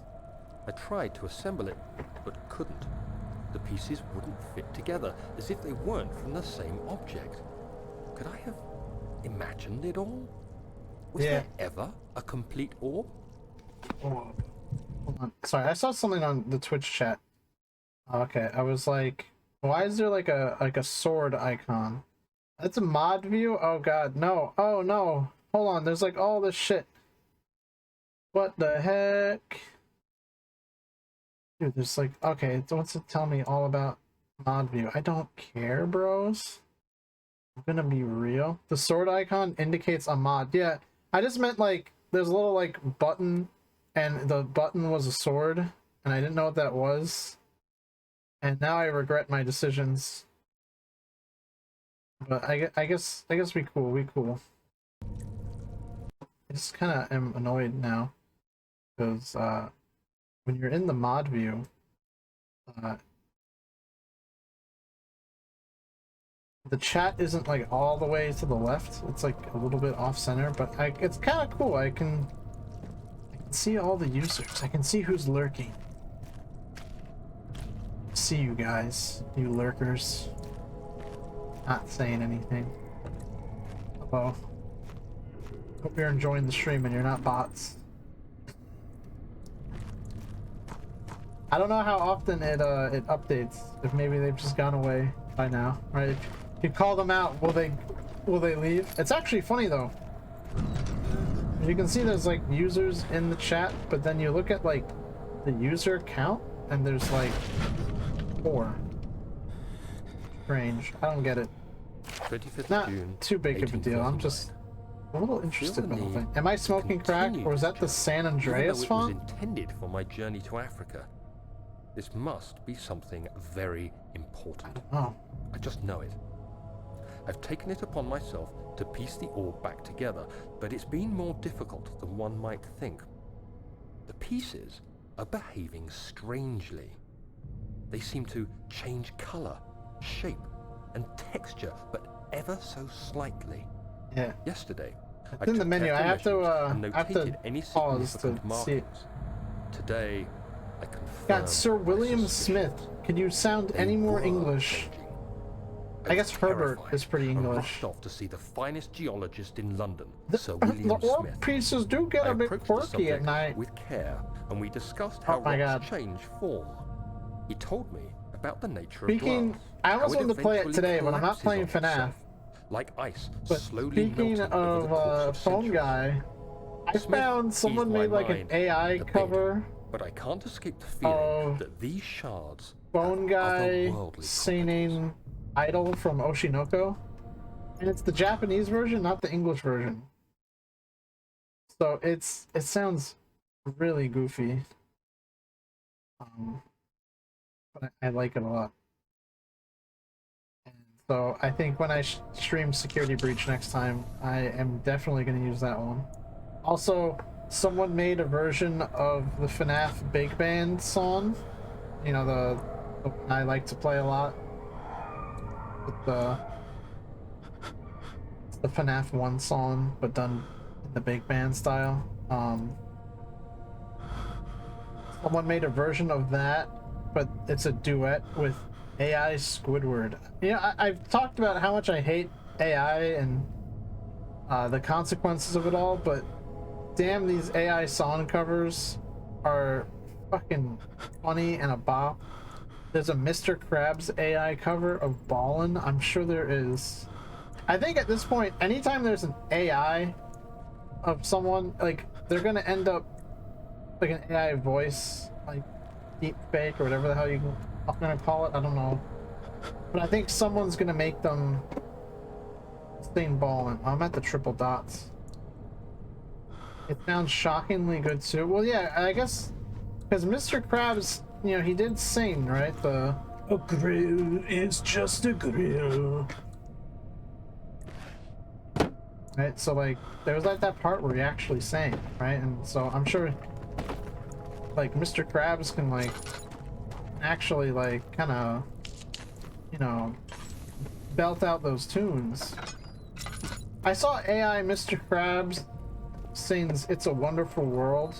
I tried to assemble it, but couldn't. The pieces wouldn't fit together, as if they weren't from the same object. Could I have imagined it all? Was Yeah. there ever a complete orb? Hold on. Sorry, I saw something on the Twitch chat. Okay, I was like, why is there like a sword icon? That's a mod view? Oh god, no. Oh no. Hold on, there's like all this shit. What the heck? Dude, there's like, okay, so what's it tell me all about mod view? I don't care, bros. I'm gonna be real. The sword icon indicates a mod. Yeah, I just meant like, there's a little like button, and the button was a sword, and I didn't know what that was. And now I regret my decisions. But I guess we cool. I just kind of am annoyed now. Because, when you're in the mod view, the chat isn't like all the way to the left. It's like a little bit off center, but it's kind of cool. I can see all the users. I can see who's lurking. See you guys, you lurkers. Not saying anything. Hello. Hope you're enjoying the stream and you're not bots. I don't know how often it updates. If maybe they've just gone away by now, right? If you call them out, will they leave? It's actually funny though. You can see there's like users in the chat, but then you look at like the user count and there's like 4. Strange. I don't get it. 25th Not June, too big of a deal. I'm just a little interested in the whole thing. Am I smoking crack, or is that the San Andreas Even though it font? was intended for my journey to Africa. This must be something very important. Oh, I just know it. I've taken it upon myself to piece the orb back together, but it's been more difficult than one might think. The pieces are behaving strangely. They seem to change color, shape, and texture, but ever so slightly. yeah. Yesterday, It's in the menu. I have to any pause to significant see it. markings. Today, I confirm. God, Sir my William suspicion. Smith. Could you sound any more were English? changing. I guess was Herbert terrified is pretty and English. rushed off to see the finest geologist in London, The Sir William orc Smith. pieces do get I a bit approached the quirky at subject night. with care, and we discussed Oh how my rocks God. change form. He told me about the nature Speaking, of glass. I almost how wanted to play it eventually today, but I'm not collapses playing on FNAF. itself, like ice But slowly speaking melting over the of course of phone centuries. guy, I Smith found someone eased my made like an mind AI a bit, cover but I can't escape the feeling of that these shards phone have guy otherworldly singing Idol from Oshinoko. And it's the Japanese version, not the English version. So it sounds really goofy. But I like it a lot. And so I think when I stream Security Breach next time, I am definitely going to use that one. Also, someone made a version of the FNAF Big Band song. You know, the one I like to play a lot. With the FNAF 1 song, but done in the big band style. Someone made a version of that, but it's a duet with AI Squidward. You know, I've talked about how much I hate AI and the consequences of it all, but damn, these AI song covers are fucking funny and a bop. There's a Mr. Krabs AI cover of Ballin'. I'm sure there is. I think at this point, anytime there's an AI of someone, like, they're gonna end up like an AI voice, like deep fake or whatever the hell I'm gonna call it. I don't know. But I think someone's gonna make them sing Ballin'. I'm at the triple dots. It sounds shockingly good too. Well, yeah, I guess because Mr. Krabs, you know, he did sing, right? A grill is just a grill. Right, so like there was like that part where he actually sang, right? And so I'm sure like Mr. Krabs can like actually like kind of, you know, belt out those tunes. I saw AI Mr. Krabs sings "It's a Wonderful World."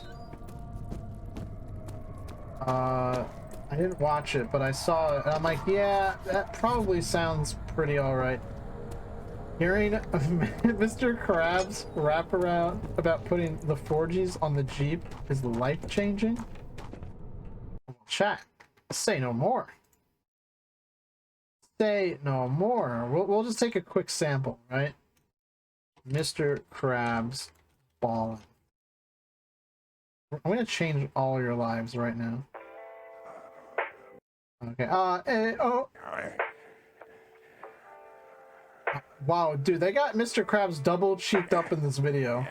I didn't watch it, but I saw it and I'm like, yeah, that probably sounds pretty alright. Hearing Mr. Krabs rap around about putting the 4Gs on the Jeep is life-changing. Chat, say no more. Say no more. We'll just take a quick sample, right? Mr. Krabs Ballin'. I'm gonna change all your lives right now. Okay. Wow, dude, they got Mr. Krabs double cheeked up in this video.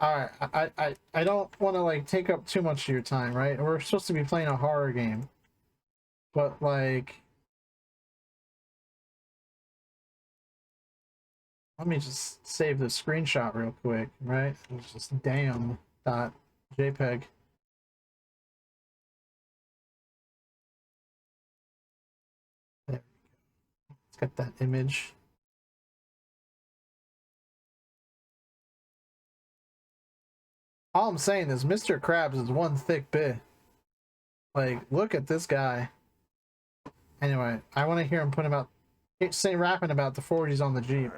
Alright, I don't want to like take up too much of your time, right? We're supposed to be playing a horror game. But like, let me just save the screenshot real quick, right? It's just damn.jpg. There. Let's get that image. All I'm saying is Mr. Krabs is one thick bit. Like, look at this guy. Anyway, I want to hear him rapping about the 40s on the Jeep.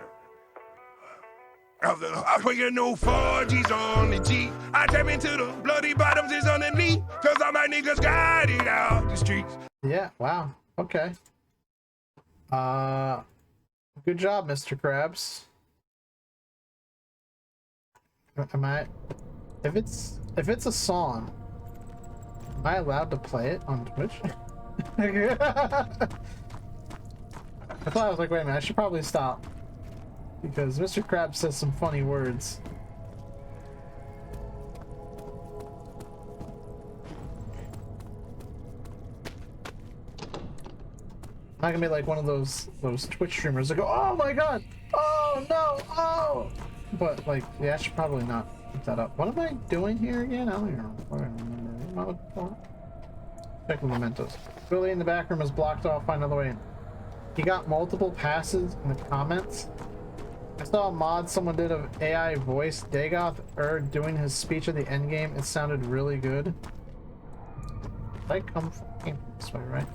I forget no 4G's on the Jeep. I tap into the bloody bottoms is underneath. Cause all my niggas got it out the streets. Yeah, wow. Okay. Good job, Mr. Krabs. Am I... If it's a song, am I allowed to play it on Twitch? I thought I was like, wait a minute, I should probably stop. Because Mr. Krabs says some funny words. I'm not gonna be like one of those Twitch streamers that go, oh my god, oh no, oh! But like, yeah, I should probably not keep that up. What am I doing here again? I don't even remember. Check the mementos. Billy in the back room is blocked off. Find another way in. He got multiple passes in the comments. I saw a mod someone did of AI voice Dagoth doing his speech at the end game. It sounded really good. Did I came from this way, right?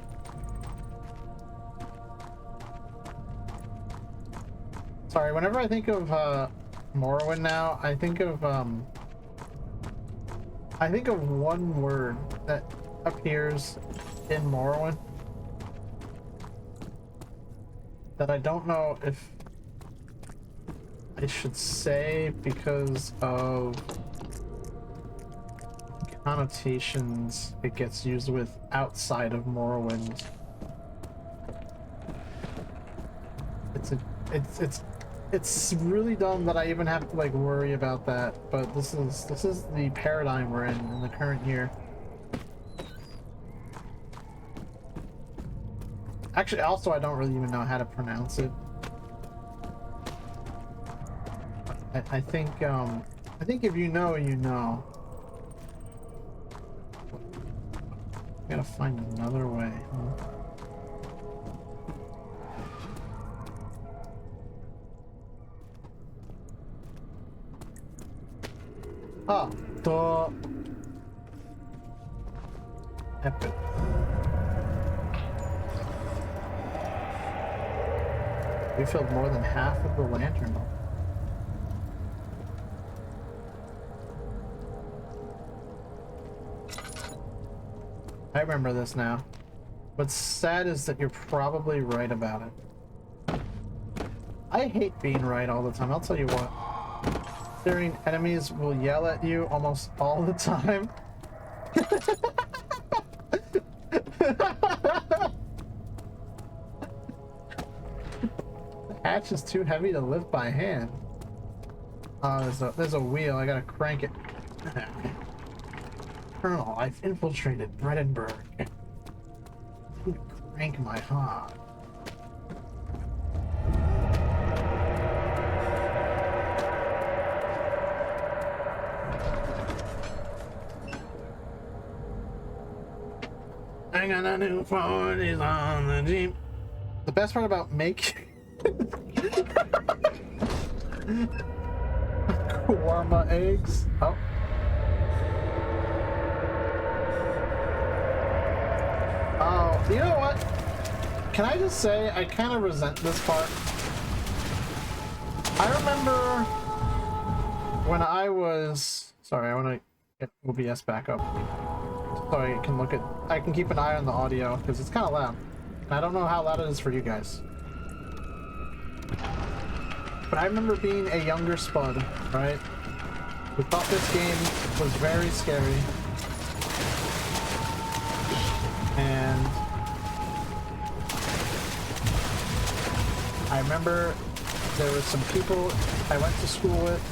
Sorry, whenever I think of Morrowind now, I think of one word that appears in Morrowind that I don't know if I should say because of connotations it gets used with outside of Morrowind. It's really dumb that I even have to like worry about that, but this is the paradigm we're in the current year. Actually, also I don't really even know how to pronounce it. I think if you know, you know. I gotta find another way. Oh, duh. Epic. We filled more than half of the lantern. I remember this now. What's sad is that you're probably right about it. I hate being right all the time, I'll tell you what. Staring enemies will yell at you almost all the time. The hatch is too heavy to lift by hand. Oh, there's a wheel, I gotta crank it. Colonel, I've infiltrated Bredenburg. Crank my hog. I got a new 40s on the Jeep. The best part about making shawarma eggs. Oh. Oh, you know what? Can I just say I kind of resent this part? I remember when I was... Sorry, I want to get OBS back up. So I can look at... I can keep an eye on the audio, because it's kind of loud. And I don't know how loud it is for you guys. But I remember being a younger spud, right? Who thought this game was very scary. And I remember there were some people I went to school with,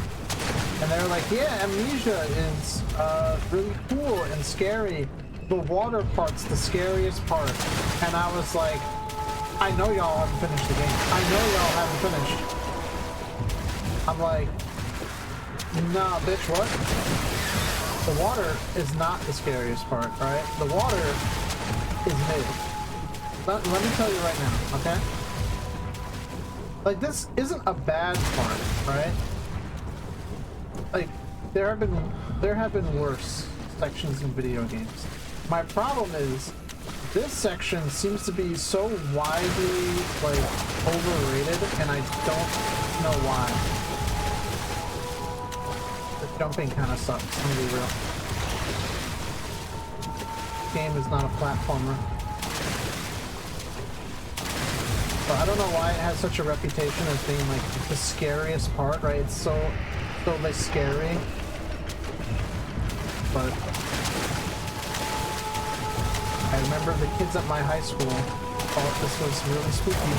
and they were like, yeah, Amnesia is really cool and scary. The water part's the scariest part. And I was like, I know y'all haven't finished the game. I know y'all haven't finished. I'm like, nah, bitch, what? The water is not the scariest part, right? The water is mid. Let me tell you right now, okay? Like, this isn't a bad part, right? Like, there have been worse sections in video games. My problem is this section seems to be so widely like overrated, and I don't know why. The jumping kind of sucks, I'm gonna be real. This game is not a platformer. But I don't know why it has such a reputation as being like the scariest part, right? It's so like scary. But I remember the kids at my high school thought this was really spooky.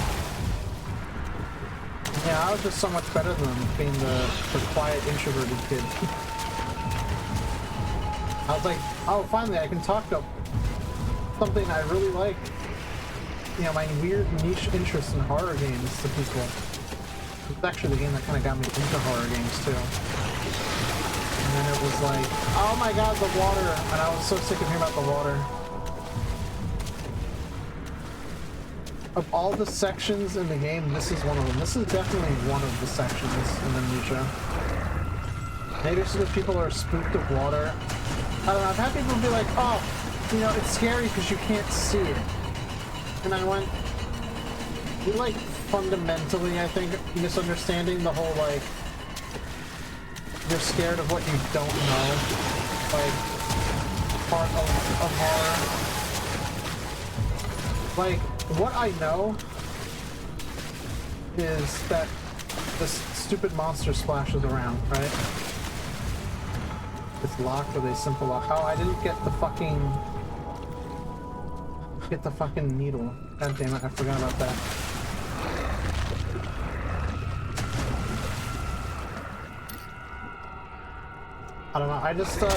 Yeah, I was just so much better than them, being the quiet, introverted kid. I was like, oh, finally I can talk to something I really like. You know, my weird niche interest in horror games to people. It's actually the game that kind of got me into horror games too. And then it was like, oh my god, the water! And I was so sick of hearing about the water. of all the sections in the game, this is one of them. This is definitely one of the sections in Amnesia. Maybe it's because people are spooked of water. I don't know, I've had people be like, oh, you know, it's scary because you can't see it. And I went, you're like fundamentally, I think, misunderstanding the whole, like, you're scared of what you don't know, like, part of horror. Like, what I know is that this stupid monster splashes around, right? It's locked with a simple lock. Oh, I didn't get the fucking needle. God damn it, I forgot about that. I don't know, I just, I've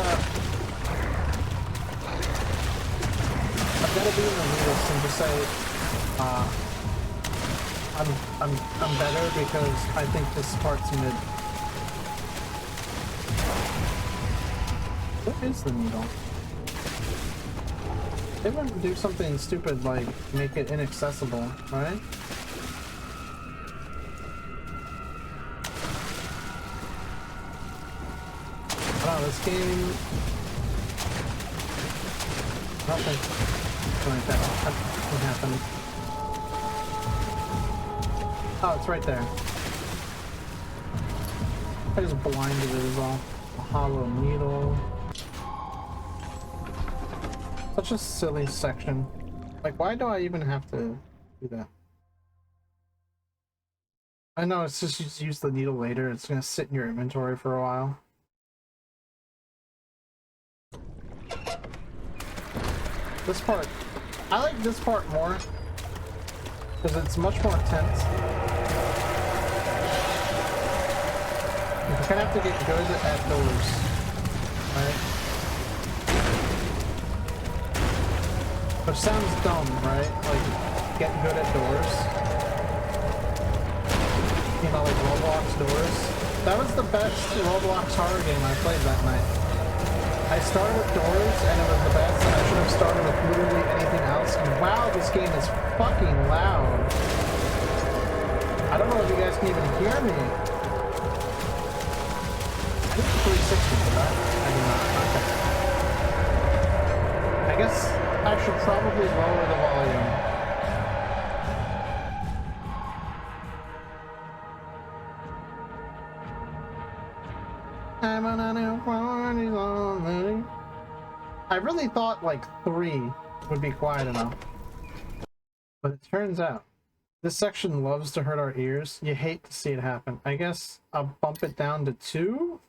got to be in the needles and just say, I'm better because I think this part's mid. What is the needle? They wouldn't do something stupid like make it inaccessible, right? Wow, this game... Nothing like that can happen. Oh, it's right there. I just blinded it as well. A hollow needle. Such a silly section. Like, why do I even have to do that? I know, it's just you use the needle later. It's gonna sit in your inventory for a while. This part, I like this part more because it's much more intense. You kind of have to get good at doors, right? Which sounds dumb, right? Like, get good at doors. You know, like Roblox doors. That was the best Roblox horror game I played that night. I started with doors and it was the best, and I should have started with literally anything else. And wow, this game is fucking loud. I don't know if you guys can even hear me. I hit 360 for that. I do not. Okay. I guess I should probably lower the volume. I'm on a new party already. I really thought like 3 would be quiet enough. But it turns out this section loves to hurt our ears. You hate to see it happen. I guess I'll bump it down to 2.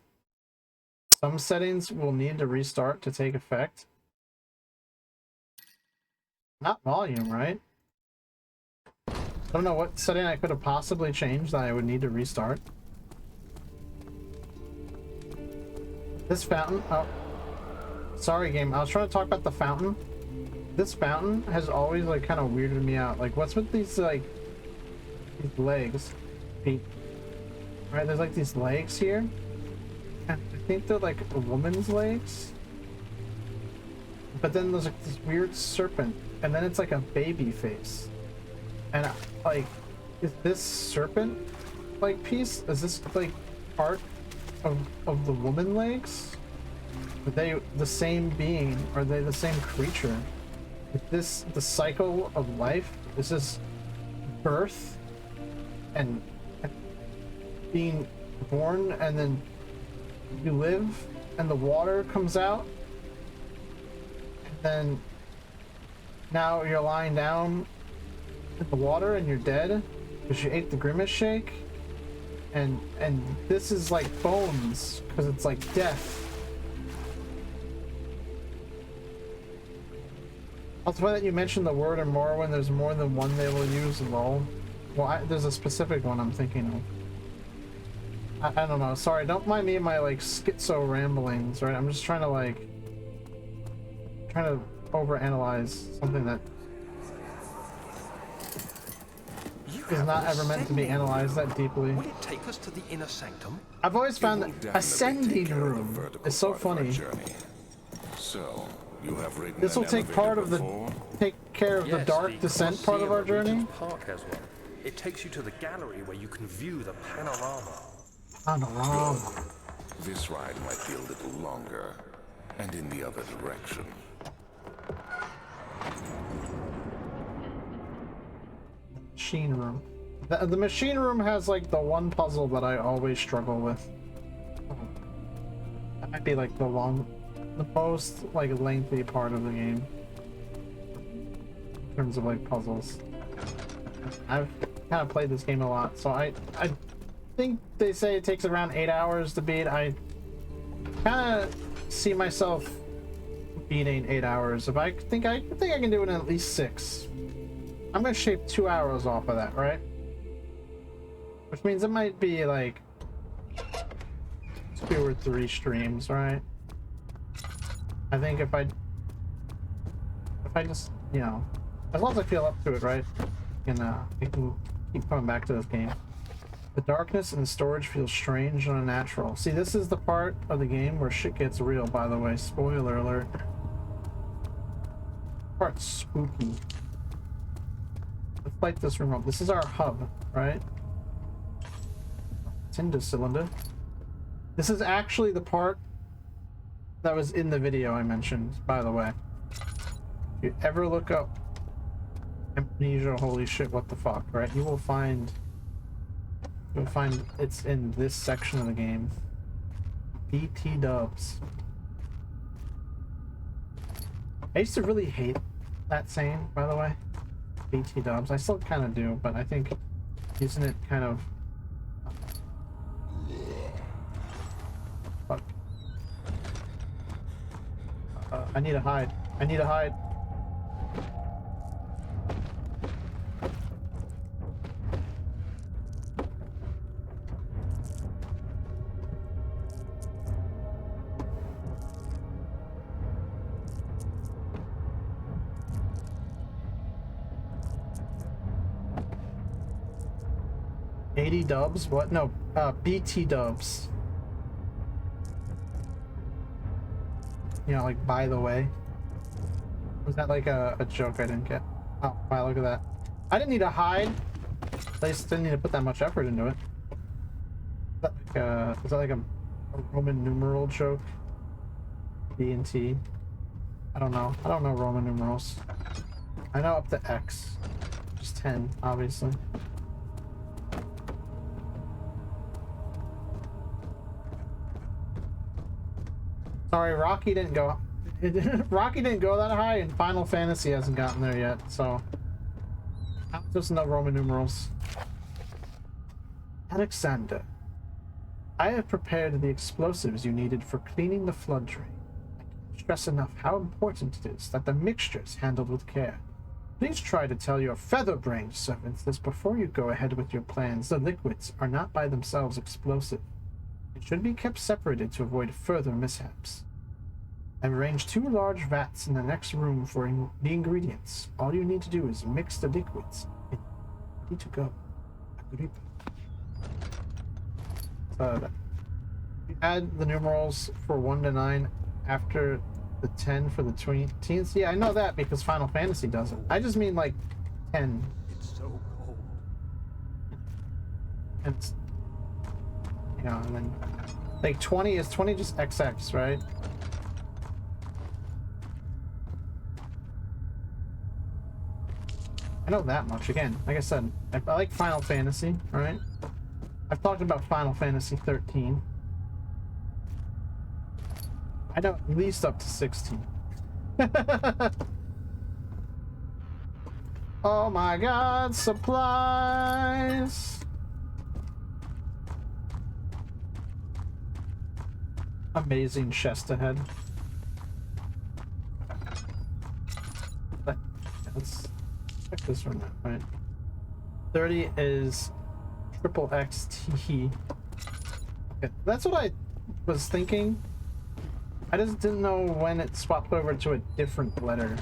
Some settings will need to restart to take effect. Not volume, right? I don't know what setting I could have possibly changed that I would need to restart. This fountain, oh, sorry game, I was trying to talk about the fountain. This fountain has always like kind of weirded me out. Like, what's with these like, these legs, feet, right? There's like these legs here. And I think they're like a woman's legs. But then there's like this weird serpent. And then it's like a baby face. And like, is this serpent like piece? Is this like part of the woman legs? Are they the same being? Are they the same creature? Is this the cycle of life? Is this birth and being born, and then you live and the water comes out, and then now you're lying down in the water and you're dead because you ate the grimace shake? And this is like bones because it's like death. That's why that you mentioned the word or more when there's more than one they will use. Lol. Well, there's a specific one I'm thinking of. I don't know. Sorry, don't mind me and my like schizo ramblings. Right? I'm just trying to overanalyze something that is not ever meant to be analyzed that deeply. Will it take us to the inner sanctum? I've always found that ascending room is so funny. So, You have ridden This will an take elevator part of the before? take care of the Yes, dark descent part of our Colosseum at journey. Regent's Park has one. It takes you to the gallery where you can view the panorama. Panorama. This ride might be a little longer, and in the other direction. Machine room. The machine room has like the one puzzle that I always struggle with. That might be like the most like lengthy part of the game in terms of like puzzles. I've kind of played this game a lot, so I think they say it takes around 8 hours to beat. I kind of see myself beating 8 hours. If I think I can do it in at least 6. I'm gonna shave 2 hours off of that, right? Which means it might be like 2 or 3 streams, right? I think if I just, you know, as long as I feel up to it, right? I can keep coming back to this game. The darkness in the storage feels strange and unnatural. See, this is the part of the game where shit gets real, by the way. Spoiler alert. Part's spooky. Let's light this room up. This is our hub, right? Tinder cylinder. This is actually the part that was in the video I mentioned, by the way. If you ever look up Amnesia, holy shit, what the fuck, right? You'll find it's in this section of the game. BT dubs. I used to really hate that saying, by the way. BT dubs. I still kind of do, but I think using it kind of... Fuck. I need to hide. I need to hide. Dubs? What? No, BT dubs. You know, like, by the way. Was that like a joke I didn't get? Oh, wow, look at that. I didn't need to hide. At least didn't need to put that much effort into it. Is that like a Roman numeral joke? B and T? I don't know. I don't know Roman numerals. I know up to X. Just 10, obviously. Sorry, Rocky didn't go. Rocky didn't go that high, and Final Fantasy hasn't gotten there yet. So, just no Roman numerals. Alexander, I have prepared the explosives you needed for cleaning the flood drain. I can't stress enough how important it is that the mixture is handled with care. Please try to tell your feather-brained servants this before you go ahead with your plans. The liquids are not by themselves explosive. It should be kept separated to avoid further mishaps. I've arranged 2 large vats in the next room for the ingredients. All you need to do is mix the liquids. It's ready to go. Agrippa. So, you add the numerals for 1 to 9 after the 10 for the teens. Yeah, I know that because Final Fantasy does it. I just mean like 10. It's so cold. And you know, and then like 20 is 20 just XX, right? I know that much. Again, like I said, I like Final Fantasy, right? I've talked about Final Fantasy 13. I know at least up to 16. Oh my god, supplies! Amazing chest ahead. Let's check this one out, right? 30 is triple XT. Okay, that's what I was thinking. I just didn't know when it swapped over to a different letter.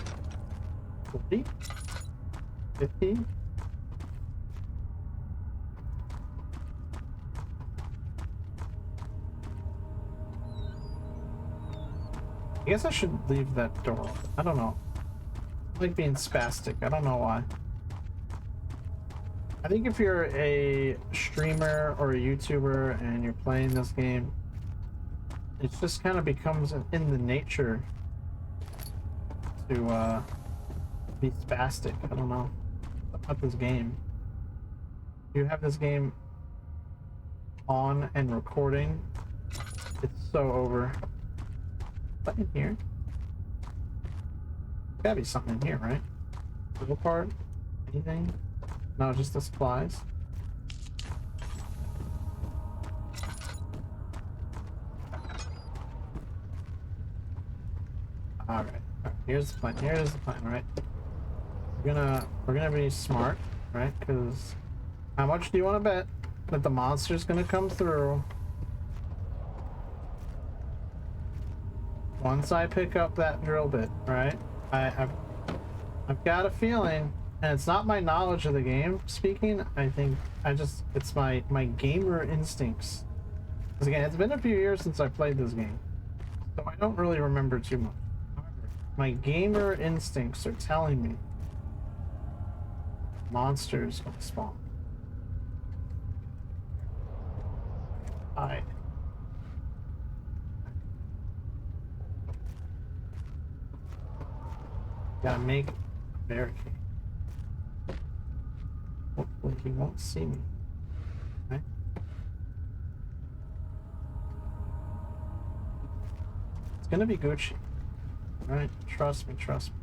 40? 50? I guess I should leave that door open. I don't know. I like being spastic. I don't know why. I think if you're a streamer or a YouTuber and you're playing this game, it just kind of becomes in the nature to be spastic. I don't know about this game. You have this game on and recording. It's so over. What in here? Gotta be something in here, right? Little part? Anything? No, just the supplies. All right. Here's the plan. Here's the plan. Right. We're gonna be smart, right? Because how much do you want to bet that the monster's gonna come through once I pick up that drill bit, right? I've got a feeling, and it's not my knowledge of the game speaking. I think it's my gamer instincts. Because again, it's been a few years since I played this game, so I don't really remember too much. However, my gamer instincts are telling me monsters gonna spawn. Hide. Gotta make a barricade. Hopefully he won't see me. Okay. It's gonna be Gucci. Right? Trust me, trust me.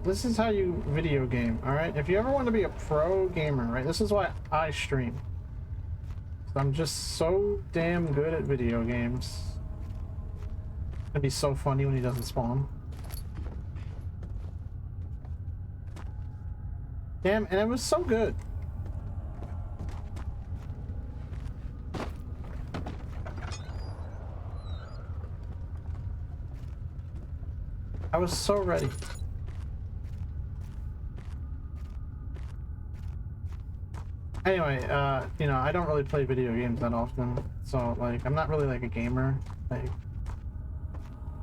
This is how you video game, all right? If you ever want to be a pro gamer, right? This is why I stream. I'm just so damn good at video games. It'd be so funny when he doesn't spawn. Damn, and it was so good. I was so ready. Anyway, you know, I don't really play video games that often, so like I'm not really like a gamer. Like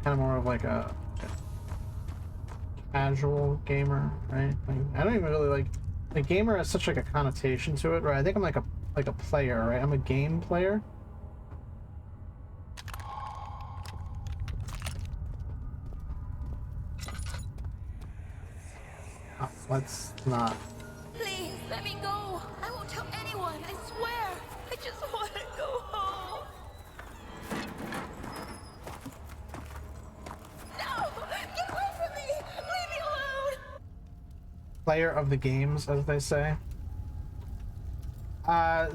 kind of more of like a casual gamer, right? Like I don't even really like the gamer has such like a connotation to it, right? I think I'm like a player, right? I'm a game player. Oh, let's not. Please, let me go. I won't tell anyone, I swear. I just want to go home. No! Get away from me! Leave me alone! Player of the games, as they say. I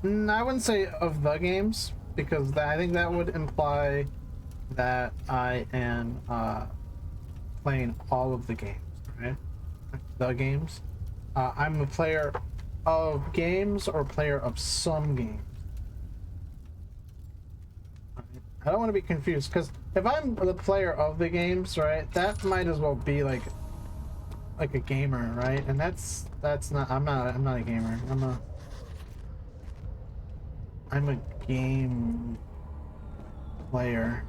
wouldn't say of the games, because I think that would imply that I am playing all of the games, right? The games. I'm a player of games or player of some games. I don't want to be confused, because if I'm the player of the games, right, that might as well be like a gamer, right? And that's not. I'm not a gamer. I'm a game player.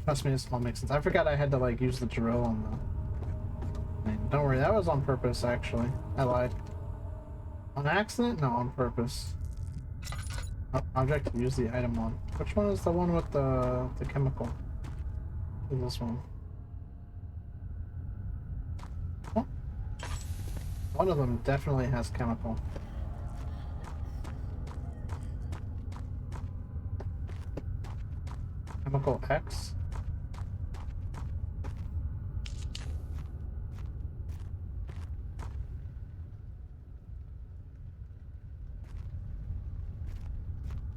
Trust me, this all makes sense. I forgot I had to like use the drill on the. Don't worry, that was on purpose. Actually, I lied. On accident? No, on purpose. Oh, object to use the item on. Which one is the one with the chemical? Is this one? Oh. One of them definitely has chemical. Chemical X.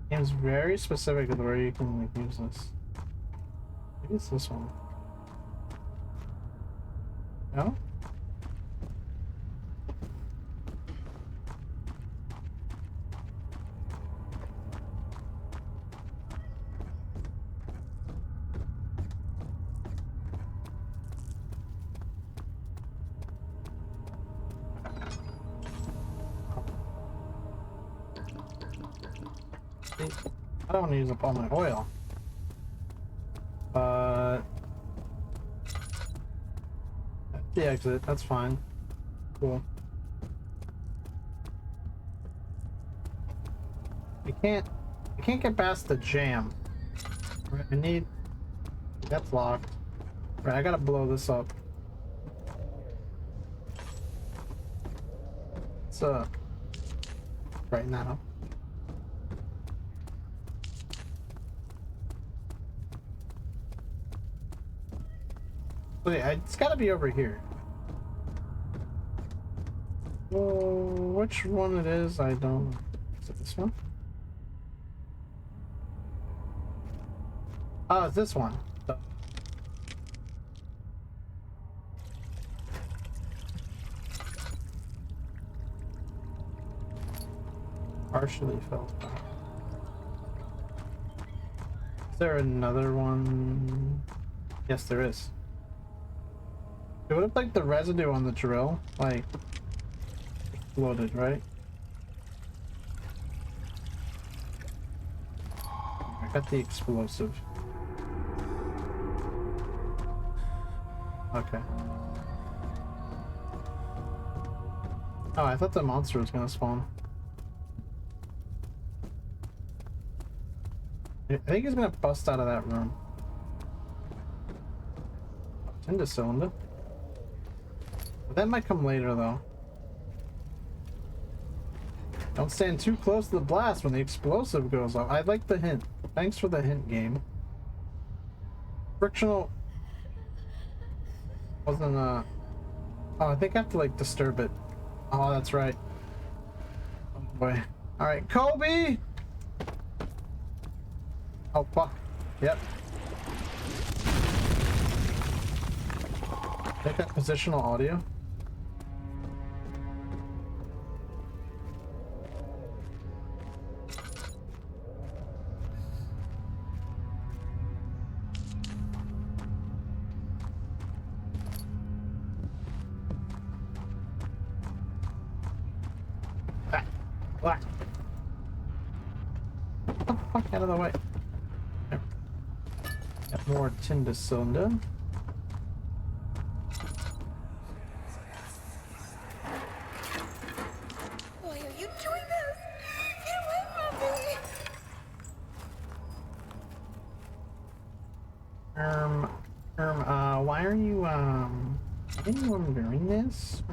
Game's very specific to where you can like use this. Maybe it's this one. No? I don't want to use up all my oil. But the exit, that's fine. Cool. I can't get past the jam. Right, I need. That's locked. Right, I gotta blow this up. Let's brighten that up. Wait, it's gotta be over here. Well, which one it is, I don't. Is it this one? Oh, it's this one. Partially felt back. Is there another one? Yes, there is. It would have like the residue on the drill, like exploded, right? I got the explosive. Okay. Oh, I thought the monster was gonna spawn. I think he's gonna bust out of that room. Tinder cylinder. But that might come later though. Don't stand too close to the blast when the explosive goes off. I like the hint. Thanks for the hint, game. Frictional wasn't oh, I think I have to like disturb it. Oh, that's right. Oh boy. Alright, Kobe! Oh fuck. Yep. Take that positional audio. What? Get the fuck out of the way. There. Got more tinder cylinder. Why are you doing this? Get away from me! Why are you, anyone doing this?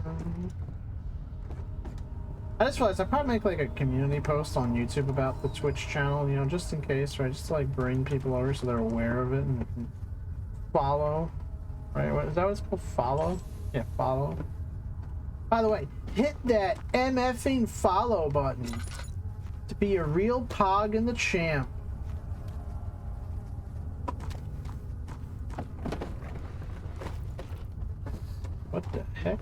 I just realized I probably make like a community post on YouTube about the Twitch channel, you know, just in case, right? Just to like bring people over so they're aware of it and they can follow, right? What is that? What it's called? Follow? Yeah, follow. By the way, hit that MFing follow button to be a real pog in the champ. What the heck?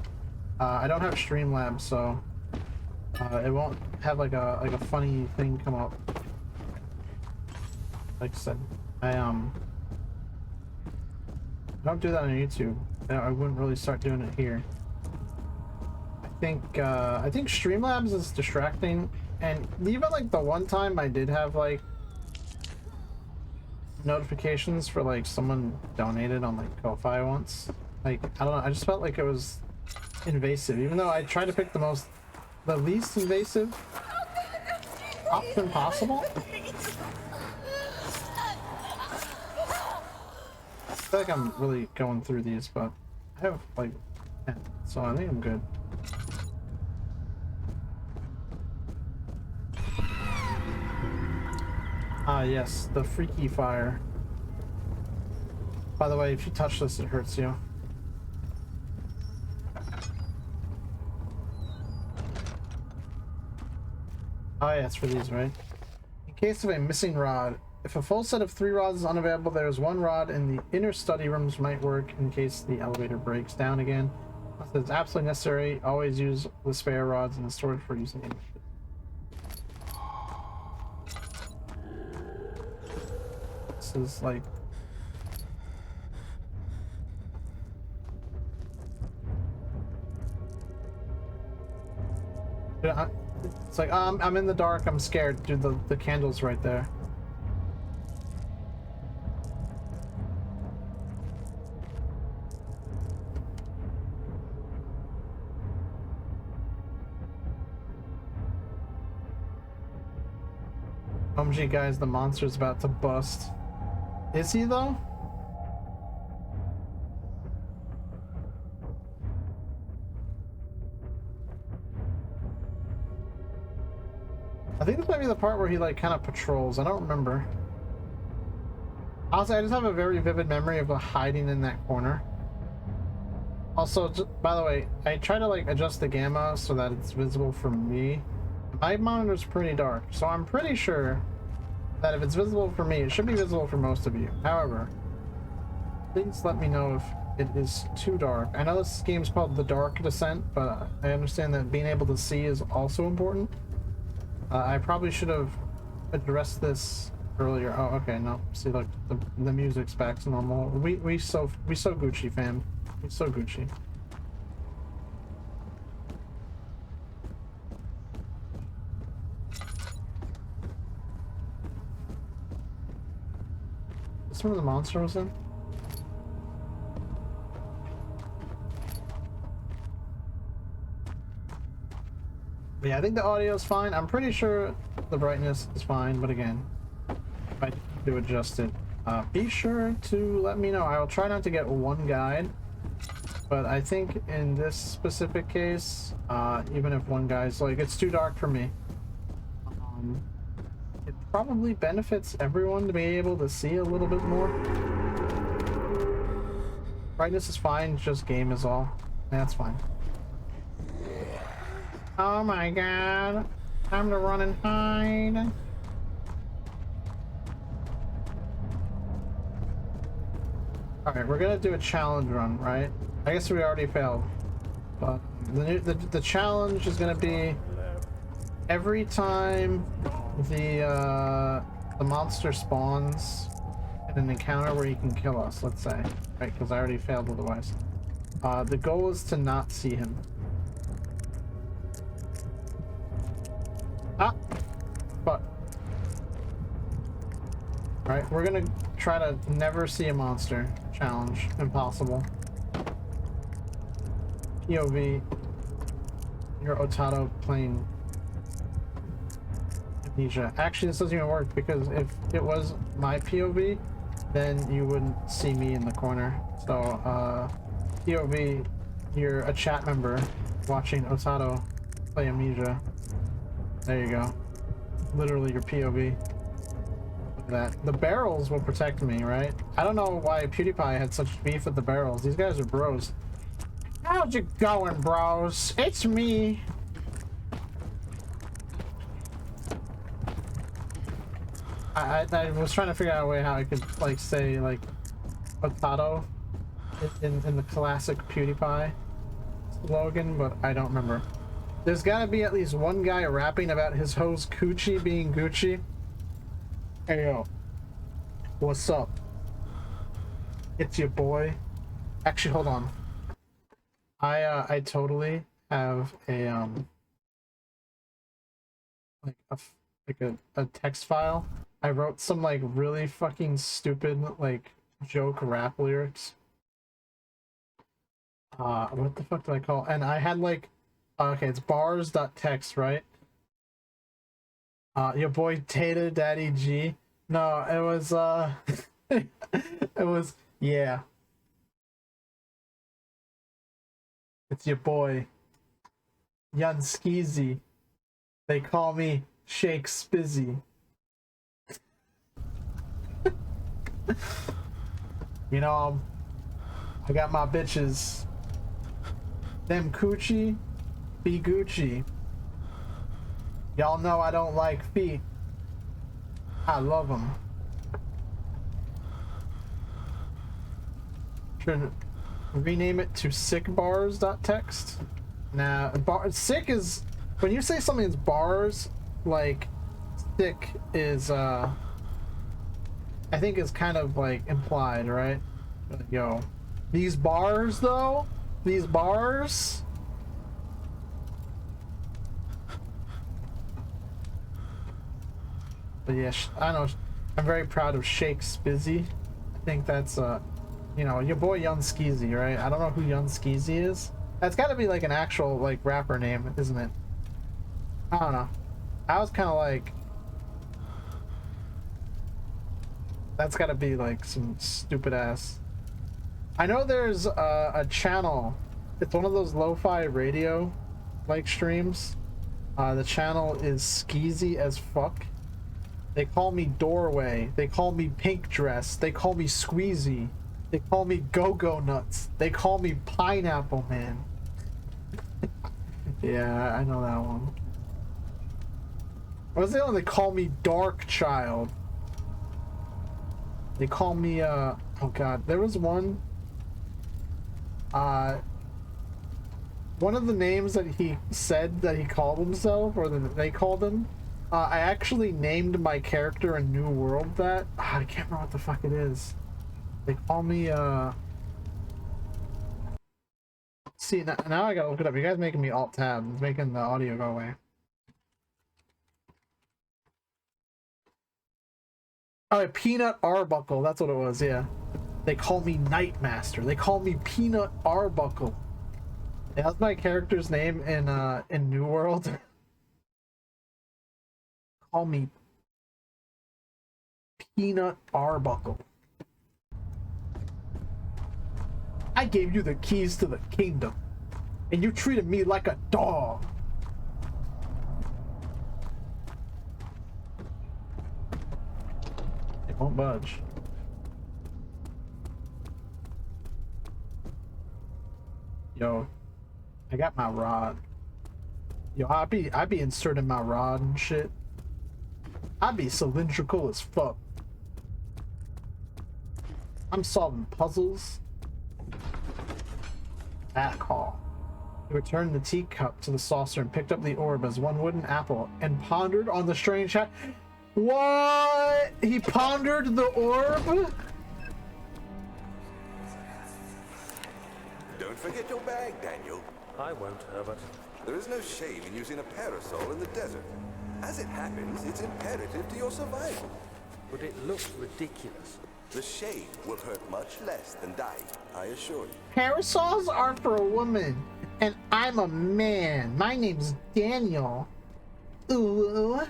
I don't have Streamlabs, so it won't have like a funny thing come up. Like I said, I don't do that on YouTube. I wouldn't really start doing it here. I think Streamlabs is distracting, and even like the one time I did have like notifications for like someone donated on like Ko-Fi once. Like, I don't know, I just felt like it was invasive, even though I tried to pick the least invasive option possible. I feel like I'm really going through these, but I have like 10, so I think I'm good. Ah, yes, the freaky fire. By the way, if you touch this, it hurts you. Oh yeah, it's for these, right? In case of a missing rod, if a full set of 3 rods is unavailable, there is 1 rod in the inner study rooms might work in case the elevator breaks down again. Unless it's absolutely necessary, always use the spare rods in the storage for using it. This is like... It's like, I'm in the dark, I'm scared. Dude, the candle's right there. OMG guys, the monster's about to bust. Is he though? I think this might be the part where he like kind of patrols. I don't remember. Honestly, I just have a very vivid memory of hiding in that corner. Also, by the way, I try to like adjust the gamma so that it's visible for me. My monitor's pretty dark, so I'm pretty sure that if it's visible for me, it should be visible for most of you. However, please let me know if it is too dark. I know this game's called The Dark Descent, but I understand that being able to see is also important. I probably should have addressed this earlier. Oh, okay, no. See, look, the music's back to normal. We so Gucci, fam. We so Gucci. Is this where the monster was in? But yeah, I think the audio is fine. I'm pretty sure the brightness is fine, but again, if I do adjust it, be sure to let me know. I will try not to get one guide, but I think in this specific case, even if one guy's like, it's too dark for me, it probably benefits everyone to be able to see a little bit more. Brightness is fine, just game is all. That's fine. Oh my god. Time to run and hide. Alright, we're gonna do a challenge run, right? I guess we already failed. But the challenge is gonna be every time the monster spawns in an encounter where he can kill us, let's say. Right, because I already failed otherwise. The goal is to not see him. Ah! Fuck. Alright, we're gonna try to never see a monster. Challenge. Impossible. POV. Your Otato playing Amnesia. Actually, this doesn't even work because if it was my POV, then you wouldn't see me in the corner. So, POV, you're a chat member watching Otato play Amnesia. There you go. Literally your POV. Look at that. The barrels will protect me, right? I don't know why PewDiePie had such beef with the barrels. These guys are bros. How's it going, bros? It's me. I was trying to figure out a way how I could like say like Otato in the classic PewDiePie slogan, but I don't remember. There's gotta be at least one guy rapping about his hose coochie being Gucci. Hey yo, what's up? It's your boy. Actually, hold on. I totally have a like a text file. I wrote some like really fucking stupid like joke rap lyrics. What the fuck did I call? And I had like okay, it's bars.text, right? Your boy Tater Daddy G. No, it was it was yeah. It's your boy Yun Skeezy. They call me Shake Spizzy. You know, I got my bitches. Them coochie be Gucci. Y'all know I don't like feet. I love them. Should rename it to sickbars.text. Nah, sick is when you say something's bars, like sick is I think is kind of like implied, right? Yo, these bars though, these bars. But yeah, I know. I'm very proud of Shakes Busy. I think that's you know, your boy Young Skeezy, right? I don't know who Young Skeezy is. That's got to be like an actual like rapper name, isn't it? I don't know. I was kind of like, that's got to be like some stupid ass. I know there's a channel. It's one of those lo-fi radio like streams. The channel is Skeezy as fuck. They call me Doorway. They call me Pink Dress. They call me Squeezy. They call me Go-Go Nuts. They call me Pineapple Man. Yeah, I know that one. What's the other one? They call me Dark Child. They call me, oh god, there was one of the names that he said that he called himself, or that they called him, I actually named my character in New World that. I can't remember what the fuck it is. They call me, see, now I gotta look it up. You guys making me alt-tab. It's making the audio go away. Oh, Peanut Arbuckle. That's what it was, yeah. They call me Nightmaster. They call me Peanut Arbuckle. Yeah, that's my character's name in New World. Call me Peanut Arbuckle. I gave you the keys to the kingdom, and you treated me like a dog. It won't budge. Yo, I got my rod. Yo, I be inserting my rod and shit. I be cylindrical as fuck. I'm solving puzzles. Back hall. He returned the teacup to the saucer and picked up the orb as one wooden apple and pondered on the strange hat. What? He pondered the orb? Don't forget your bag, Daniel. I won't, Herbert. There is no shame in using a parasol in the desert. As it happens, it's imperative to your survival. But it looks ridiculous. The shade will hurt much less than dying, I assure you. Parasols are for a woman, and I'm a man. My name's Daniel. Ooh.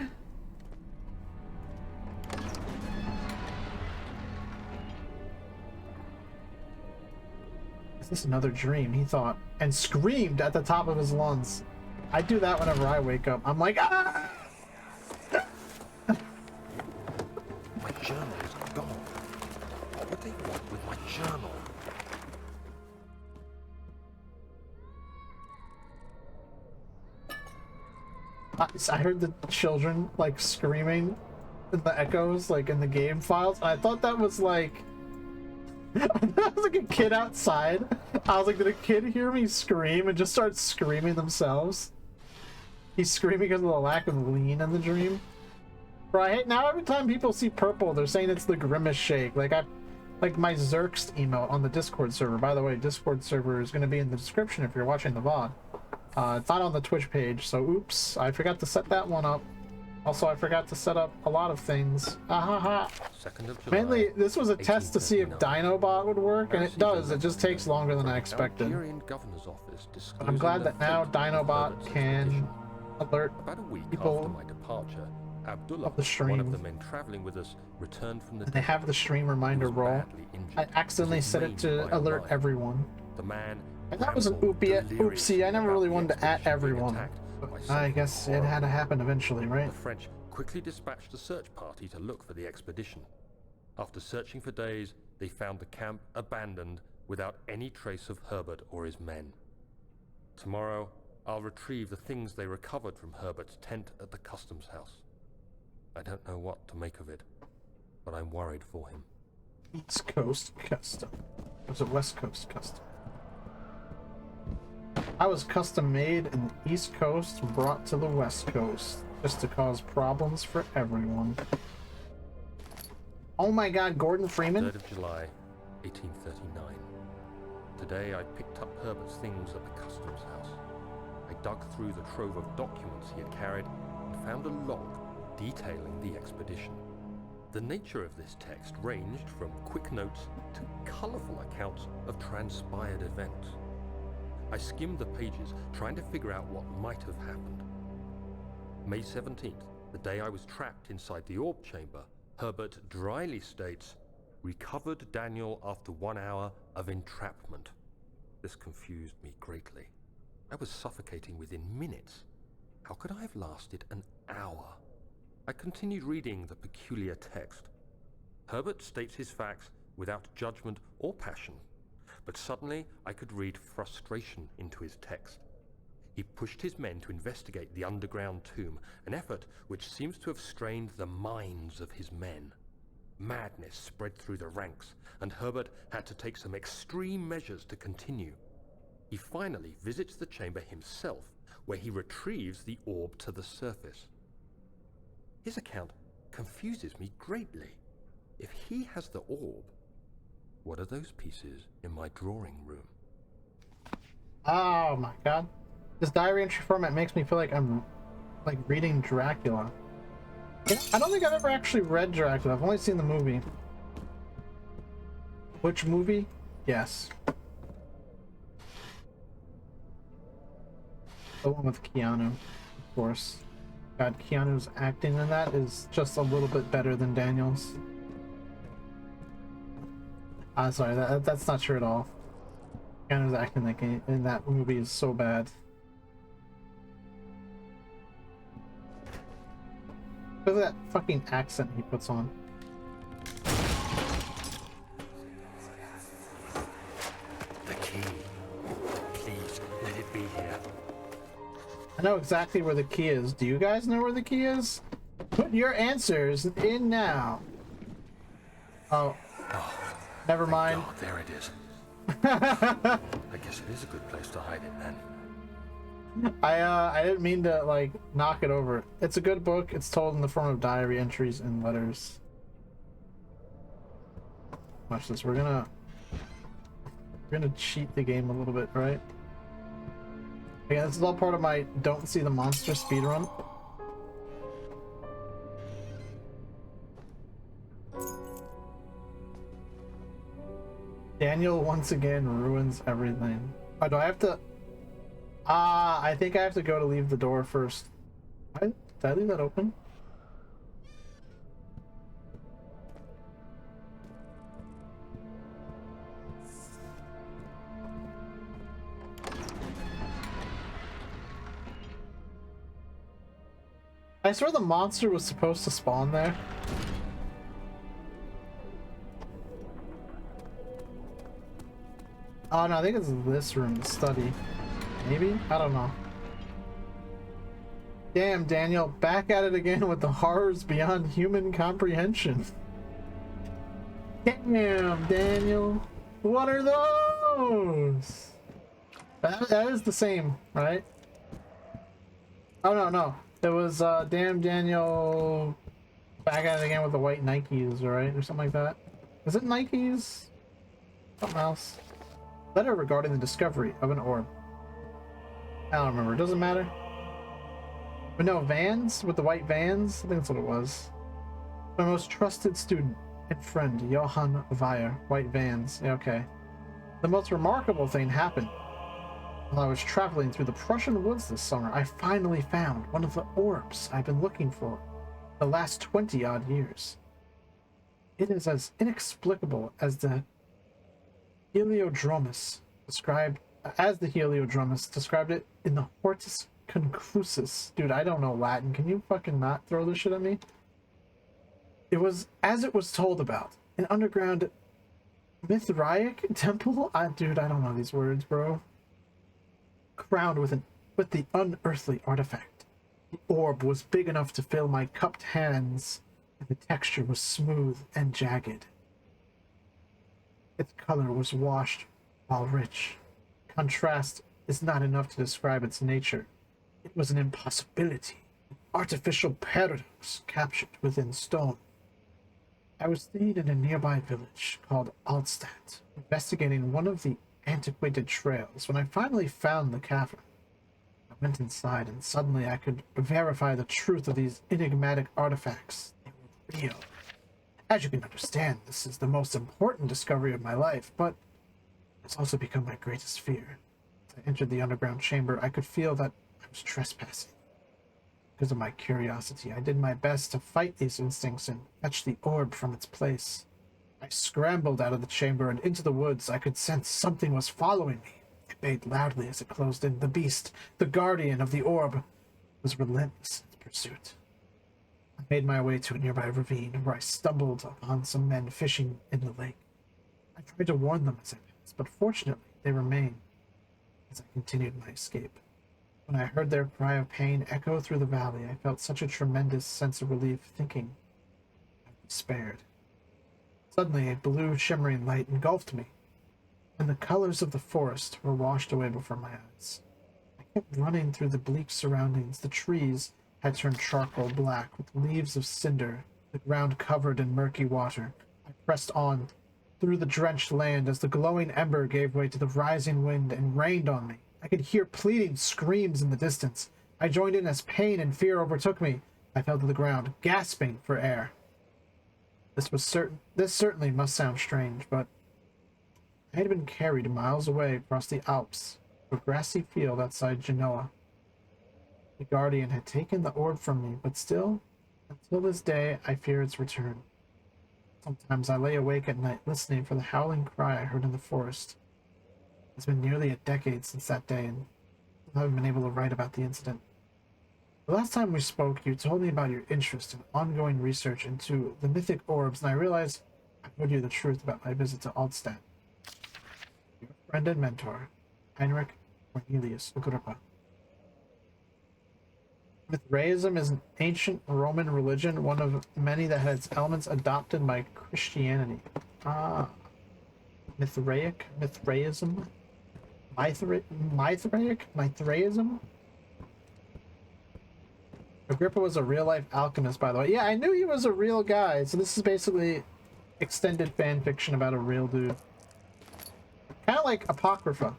Is this another dream? He thought, and screamed at the top of his lungs. I do that whenever I wake up. I'm like, ah! My journal is gone. What would they want with my journal? I heard the children like screaming in the echoes, like in the game files. I thought that was like, that was like a kid outside. I was like, did a kid hear me scream and just start screaming themselves? He's screaming because of the lack of lean in the dream. Right now, every time people see purple, they're saying it's the grimace shake. Like my Zerkst emote on the Discord server. By the way, Discord server is going to be in the description if you're watching the VOD. It's not on the Twitch page, so oops, I forgot to set that one up. Also, I forgot to set up a lot of things. Ahaha. 2nd of July, Mainly, this was a test to see if Dinobot would work, and it does. It just takes longer than I expected. But I'm glad that now Dinobot can alert people of the stream. One of the men traveling with us returned from the and they have the stream reminder roll. I accidentally set it to alert everyone. The man and that was an oopsie. I never really wanted to at everyone. But I guess it had to happen eventually, right? The French quickly dispatched a search party to look for the expedition. After searching for days, they found the camp abandoned without any trace of Herbert or his men. Tomorrow, I'll retrieve the things they recovered from Herbert's tent at the customs house. I don't know what to make of it, but I'm worried for him. East Coast Custom. It was a West Coast Custom. I was custom made in the East Coast, brought to the West Coast, just to cause problems for everyone. Oh my god, Gordon Freeman? 3rd of July, 1839. Today I picked up Herbert's things at the customs house. I dug through the trove of documents he had carried and found a log detailing the expedition. The nature of this text ranged from quick notes to colourful accounts of transpired events. I skimmed the pages, trying to figure out what might have happened. May 17th, the day I was trapped inside the orb chamber, Herbert dryly states, "Recovered Daniel after 1 hour of entrapment." This confused me greatly. I was suffocating within minutes. How could I have lasted an hour? I continued reading the peculiar text. Herbert states his facts without judgment or passion, but suddenly I could read frustration into his text. He pushed his men to investigate the underground tomb, an effort which seems to have strained the minds of his men. Madness spread through the ranks, and Herbert had to take some extreme measures to continue. He finally visits the chamber himself, where he retrieves the orb to the surface. His account confuses me greatly. If he has the orb, what are those pieces in my drawing room? Oh my god. This diary entry format makes me feel like I'm like reading Dracula. I don't think I've ever actually read Dracula. I've only seen the movie. Which movie? Yes. The one with Keanu, of course. God, Keanu's acting in that is just a little bit better than Daniel's. Sorry, that's not true at all. Keanu's acting in that movie is so bad. Look at that fucking accent he puts on. The key. Please, let it be here. I know exactly where the key is. Do you guys know where the key is? Put your answers in now. Oh. Never mind. Oh, there it is. I guess it is a good place to hide it then. I didn't mean to like knock it over. It's a good book. It's told in the form of diary entries and letters. Watch this. We're gonna cheat the game a little bit, right? Again, this is all part of my don't see the monster speedrun. Daniel once again ruins everything. Oh, do I have to? I think I have to go to leave the door first. Did I leave that open? I swear the monster was supposed to spawn there. Oh no, I think it's this room, the study. Maybe? I don't know. Damn, Daniel, back at it again with the horrors beyond human comprehension. Damn, Daniel. What are those? That is the same, right? Oh no, no. It was damn Daniel back at it again with the white Nikes, right? Or something like that. Is it Nikes? Something else. Letter regarding the discovery of an orb. I don't remember. It doesn't matter. But no, Vans? With the white Vans? I think that's what it was. My most trusted student and friend, Johann Weyer. White Vans. Yeah, okay. The most remarkable thing happened. While I was traveling through the Prussian woods this summer, I finally found one of the orbs I've been looking for the last 20-odd years. It is as inexplicable as the Heliodromus described it in the Hortus Conclusus. Dude, I don't know Latin. Can you fucking not throw this shit at me? It was as it was told about. An underground Mithraic temple? Dude, I don't know these words, bro. Crowned with the unearthly artifact. The orb was big enough to fill my cupped hands, and the texture was smooth and jagged. Its color was washed while rich. Contrast is not enough to describe its nature. It was an impossibility, an artificial paradox captured within stone. I was staying in a nearby village called Altstadt, investigating one of the antiquated trails when I finally found the cavern. went inside, and suddenly I could verify the truth of these enigmatic artifacts. They were real. As you can understand, this is the most important discovery of my life, but it's also become my greatest fear. As I entered the underground chamber, I could feel that I was trespassing. Because of my curiosity, I did my best to fight these instincts and fetch the orb from its place. I scrambled out of the chamber and into the woods. I could sense something was following me. It bayed loudly as it closed in. The beast, the guardian of the orb, was relentless in its pursuit. I made my way to a nearby ravine, where I stumbled upon some men fishing in the lake. I tried to warn them as I passed, but fortunately they remained as I continued my escape. When I heard their cry of pain echo through the valley, I felt such a tremendous sense of relief, thinking I would be spared. Suddenly, a blue, shimmering light engulfed me, and the colors of the forest were washed away before my eyes. I kept running through the bleak surroundings. The trees had turned charcoal black, with leaves of cinder, the ground covered in murky water. I pressed on through the drenched land as the glowing ember gave way to the rising wind and rained on me. I could hear pleading screams in the distance. I joined in as pain and fear overtook me. I fell to the ground, gasping for air. This certainly must sound strange, but I had been carried miles away across the Alps to a grassy field outside Genoa. The guardian had taken the orb from me, but still, until this day, I fear its return. Sometimes I lay awake at night listening for the howling cry I heard in the forest. It's been nearly a decade since that day, and I haven't been able to write about the incident. The last time we spoke, you told me about your interest in ongoing research into the mythic orbs, and I realized I told you the truth about my visit to Altstadt. Your friend and mentor, Heinrich Cornelius Agrippa. Mithraism is an ancient Roman religion, one of many that had its elements adopted by Christianity. Mithraism? Mithraism? Agrippa was a real-life alchemist, by the way. Yeah, I knew he was a real guy, so this is basically extended fan fiction about a real dude. Kind of like Apocrypha.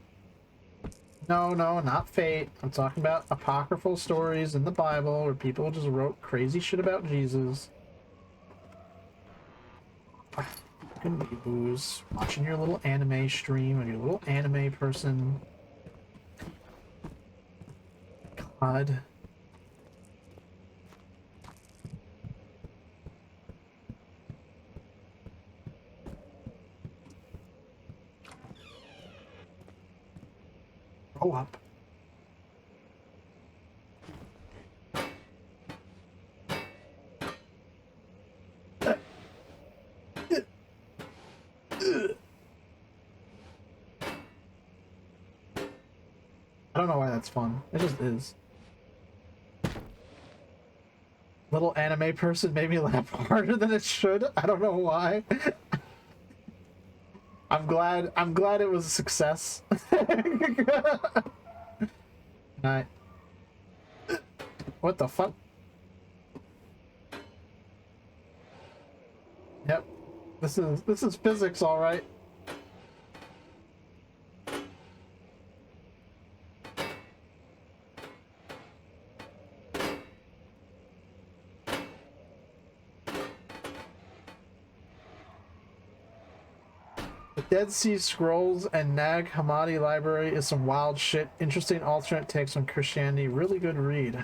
No, not Fate. I'm talking about apocryphal stories in the Bible where people just wrote crazy shit about Jesus. Fucking weeboos. Watching your little anime stream or your little anime person. God. Grow up. I don't know why that's fun. It just is. Little anime person made me laugh harder than it should. I don't know why. I'm glad it was a success. Night. What the fuck? Yep. This is physics, all right. Dead Sea Scrolls and Nag Hammadi Library is some wild shit. Interesting alternate takes on Christianity. Really good read.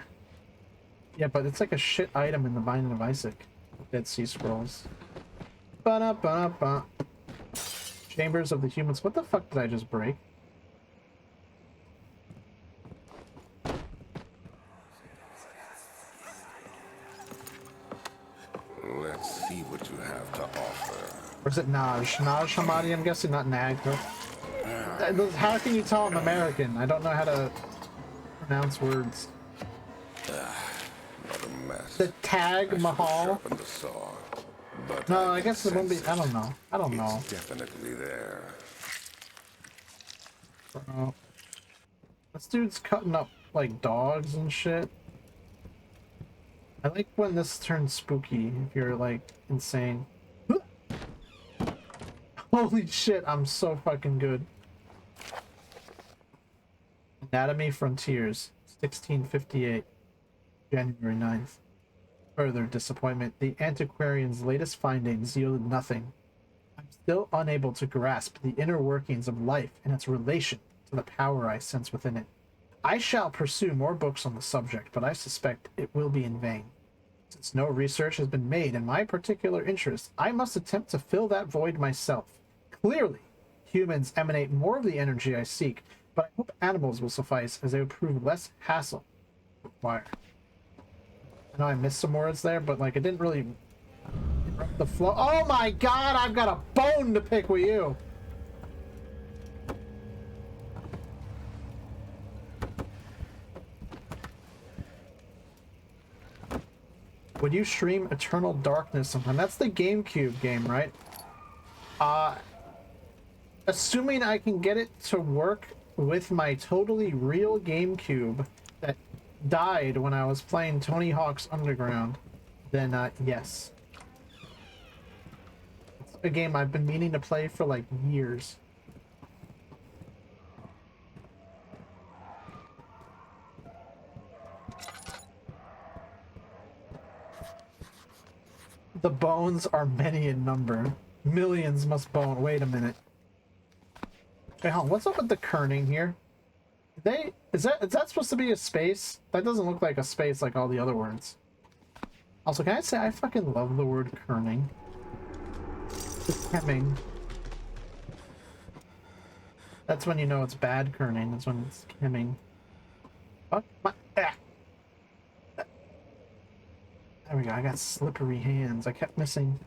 Yeah, but it's like a shit item in the Binding of Isaac. Dead Sea Scrolls. Ba-da-ba-ba. Chambers of the Humans. What the fuck did I just break? Let's see what you have to offer. Or is it Naj? Naj Hammadi, I'm guessing, not Nag. How can you tell I'm American? I don't know how to pronounce words. Not a mess. The Tag Mahal? The saw, but No, I guess it won't be. I don't know. I don't know. It's definitely there. Bro. This dude's cutting up like dogs and shit. I like when this turns spooky if you're like insane. Holy shit, I'm so fucking good. Anatomy Frontiers. 1658, January 9th. Further disappointment, the antiquarian's latest findings yielded nothing. I'm still unable to grasp the inner workings of life and its relation to the power I sense within it. I shall pursue more books on the subject, but I suspect it will be in vain. Since no research has been made in my particular interest, I must attempt to fill that void myself. Clearly, humans emanate more of the energy I seek, but I hope animals will suffice, as they would prove less hassle to acquire. I know I missed some words there, but like it didn't really interrupt the flow. Oh my god, I've got a bone to pick with you! Would you stream Eternal Darkness sometime? That's the GameCube game, right? Assuming I can get it to work with my totally real GameCube that died when I was playing Tony Hawk's Underground, then yes. It's a game I've been meaning to play for like years. The bones are many in number. Millions must bone. Wait a minute. Hey, hold on. What's up with the kerning here? Is that supposed to be a space? That doesn't look like a space like all the other words. Also, can I say I fucking love the word kerning? It's hemming. That's when you know it's bad kerning. That's when it's hemming. Fuck my... There we go. I got slippery hands. I kept missing.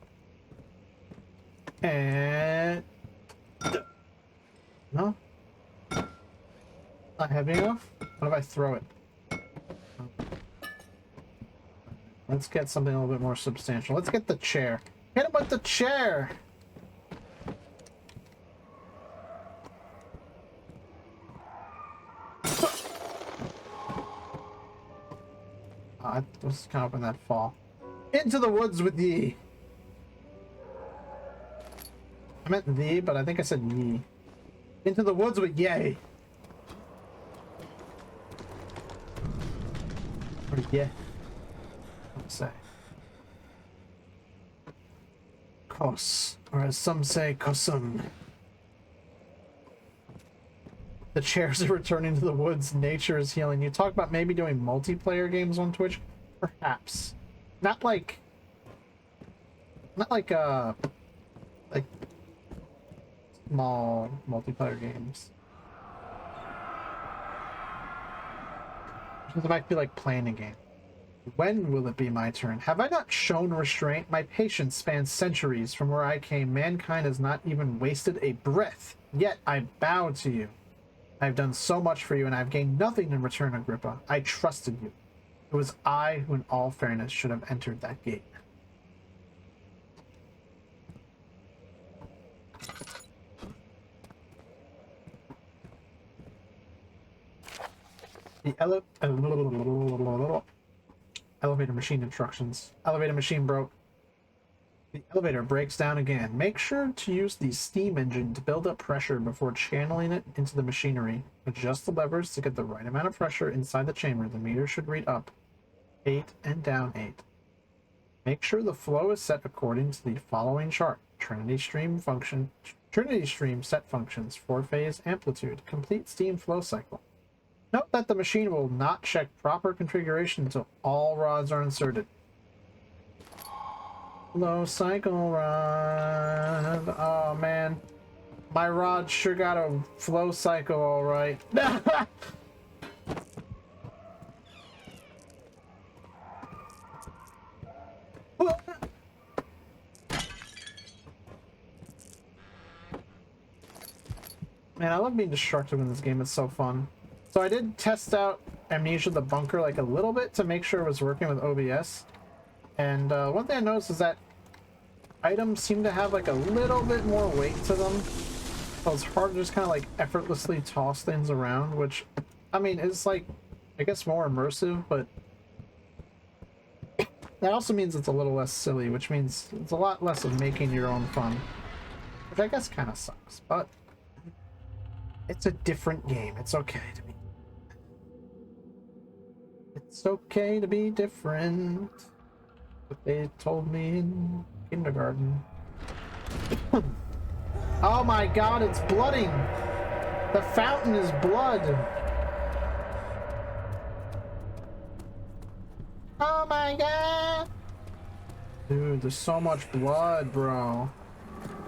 And... No? Not heavy enough? What if I throw it? Let's get something a little bit more substantial. Let's get the chair. Hit him with the chair! I was kind of hoping that fall. Into the woods with ye! I meant thee, but I think I said ye. Into the woods with yay! Or yeah. Let's say. Kos, or as some say, kosum. The chairs are returning to the woods. Nature is healing. You talk about maybe doing multiplayer games on Twitch? Perhaps. Not like small multiplayer games. Because I feel like playing a game. When will it be my turn? Have I not shown restraint? My patience spans centuries. From where I came, mankind has not even wasted a breath. Yet I bow to you. I've done so much for you, and I've gained nothing in return, Agrippa. I trusted you. It was I who, in all fairness, should have entered that gate. The elevator machine instructions. Elevator machine broke. The elevator breaks down again. Make sure to use the steam engine to build up pressure before channeling it into the machinery. Adjust the levers to get the right amount of pressure inside the chamber. The meter should read up 8 and down 8. Make sure the flow is set according to the following chart. Trinity stream set functions, 4-phase amplitude, complete steam flow cycle. Note that the machine will not check proper configuration until all rods are inserted. Low cycle rod. Oh man, my rod sure got a flow cycle all right. Man, I love being destructive in this game. It's so fun. So I did test out Amnesia the bunker like a little bit to make sure it was working with OBS. And one thing I noticed is that items seem to have like a little bit more weight to them. So it's hard to just kind of like effortlessly toss things around, which, I mean, is like, I guess more immersive, but that also means it's a little less silly, which means it's a lot less of making your own fun. Which I guess kind of sucks, but it's a different game. It's okay to me. It's okay to be different. What they told me in kindergarten. Oh my god, it's blooding! The fountain is blood! Oh my god! Dude, there's so much blood, bro.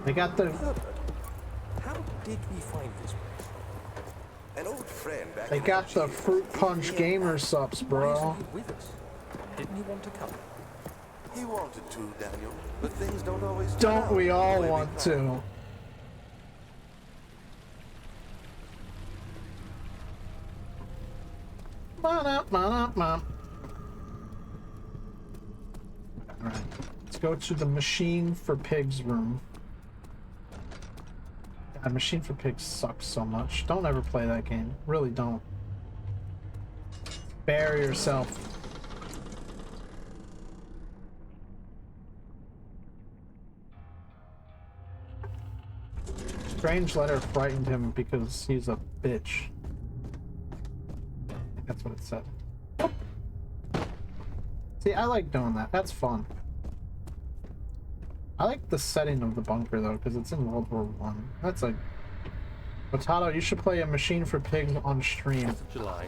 They got the... How did we find this place? An old friend back They in got the Algiers. Fruit Punch Gamer subs, bro. With us. Didn't he want to come? He wanted to, Daniel, but things don't always turn Don't out we the all way we want planned. to? Alright, let's go to the Machine for Pigs room. God, Machine for Pigs sucks so much. Don't ever play that game. Really don't. Spare yourself. Strange letter frightened him because he's a bitch. I think that's what it said. See, I like doing that. That's fun. I like the setting of the bunker though, because it's in World War One. That's like... Otato, you should play a Machine for Pigs on stream. 4th of July,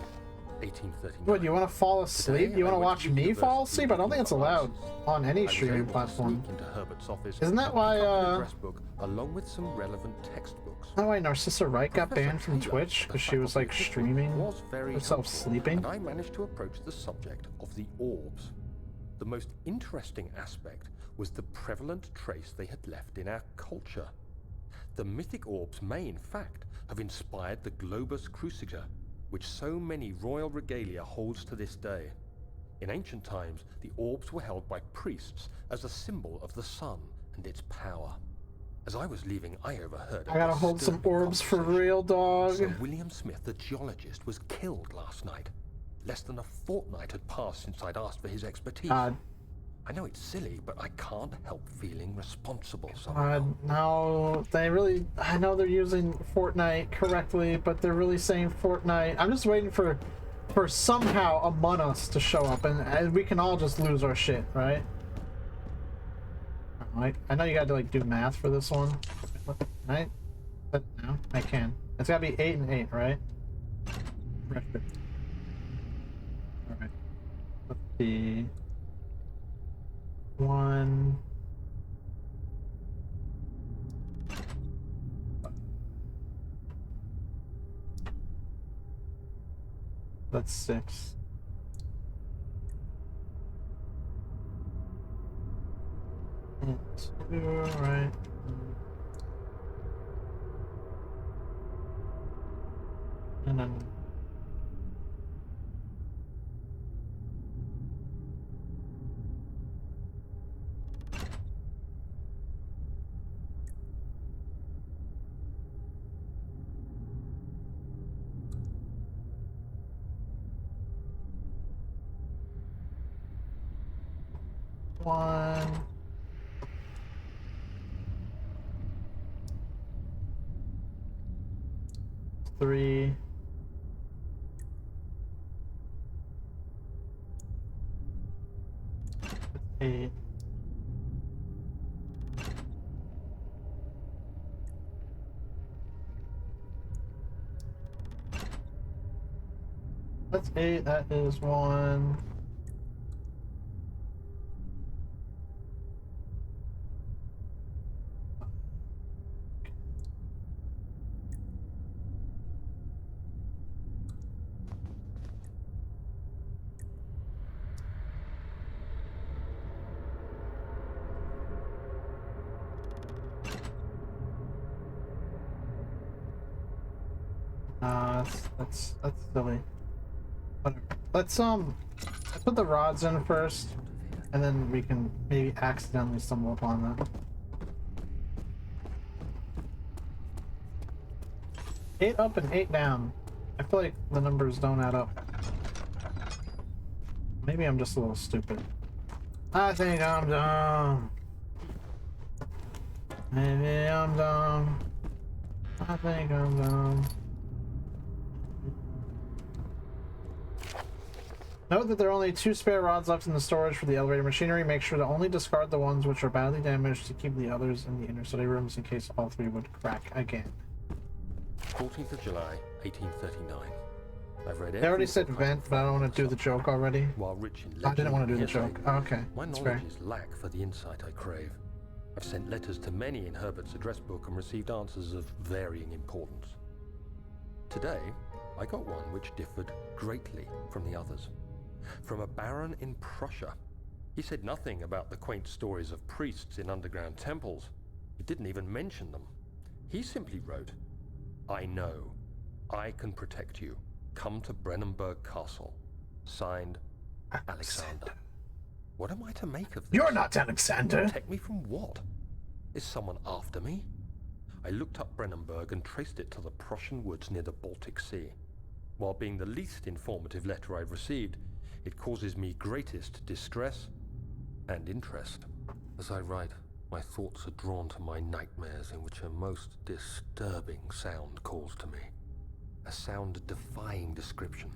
1839. What, you want to fall asleep? Today, You want I to went watch to me university fall asleep? I don't think it's allowed on any I was streaming able to platform. sneak into Herbert's office Isn't that and why, pick up an address book along with some relevant textbooks. That's why Narcissa Wright got Professor banned from Taylor, Twitch the because she was faculty like assistant, streaming was very herself helpful, sleeping. and I managed to approach the subject of the orbs. The most interesting aspect was the prevalent trace they had left in our culture. The mythic orbs may, in fact, have inspired the globus cruciger, which so many royal regalia holds to this day. In ancient times, the orbs were held by priests as a symbol of the sun and its power. As I was leaving, I overheard I gotta hold some disturbing orbs for conversation. real, dog. Sir William Smith, the geologist, was killed last night. Less than a fortnight had passed since I'd asked for his expertise. God. I know it's silly, but I can't help feeling responsible somehow. No, they really... I know they're using Fortnite correctly, but they're really saying Fortnite. I'm just waiting for somehow Among Us to show up, and we can all just lose our shit, right? I know you gotta like do math for this one, right? But no, I can. It's gotta be 8 and 8, right? Perfect. All right. Let's see. 1. That's 6. And 2, right? And then 1. 3. 8. That's 8. That is 1. Nah, that's silly. Whatever. Let's put the rods in first, and then we can maybe accidentally stumble upon them. 8 up and 8 down. I feel like the numbers don't add up. Maybe I'm just a little stupid. I think I'm dumb. Maybe I'm dumb. I think I'm dumb. Note that there are only 2 spare rods left in the storage for the elevator machinery. Make sure to only discard the ones which are badly damaged to keep the others in the inner study rooms in case all 3 would crack again. 14th of July, 1839. I've read They already said vent, but I don't want to do the joke already. While rich in I didn't want to do the legend, joke. Oh, okay, my that's knowledge fair. is lack for the insight I crave. I've sent letters to many in Herbert's address book and received answers of varying importance. Today, I got one which differed greatly from the others. From a baron in Prussia. He said nothing about the quaint stories of priests in underground temples. He didn't even mention them. He simply wrote, "I know. I can protect you. Come to Brennenburg Castle. Signed, Alexander." What am I to make of this? You're not Alexander! Protect me from what? Is someone after me? I looked up Brennenburg and traced it to the Prussian woods near the Baltic Sea. While being the least informative letter I've received, it causes me greatest distress and interest. As I write, my thoughts are drawn to my nightmares in which a most disturbing sound calls to me. A sound defying description.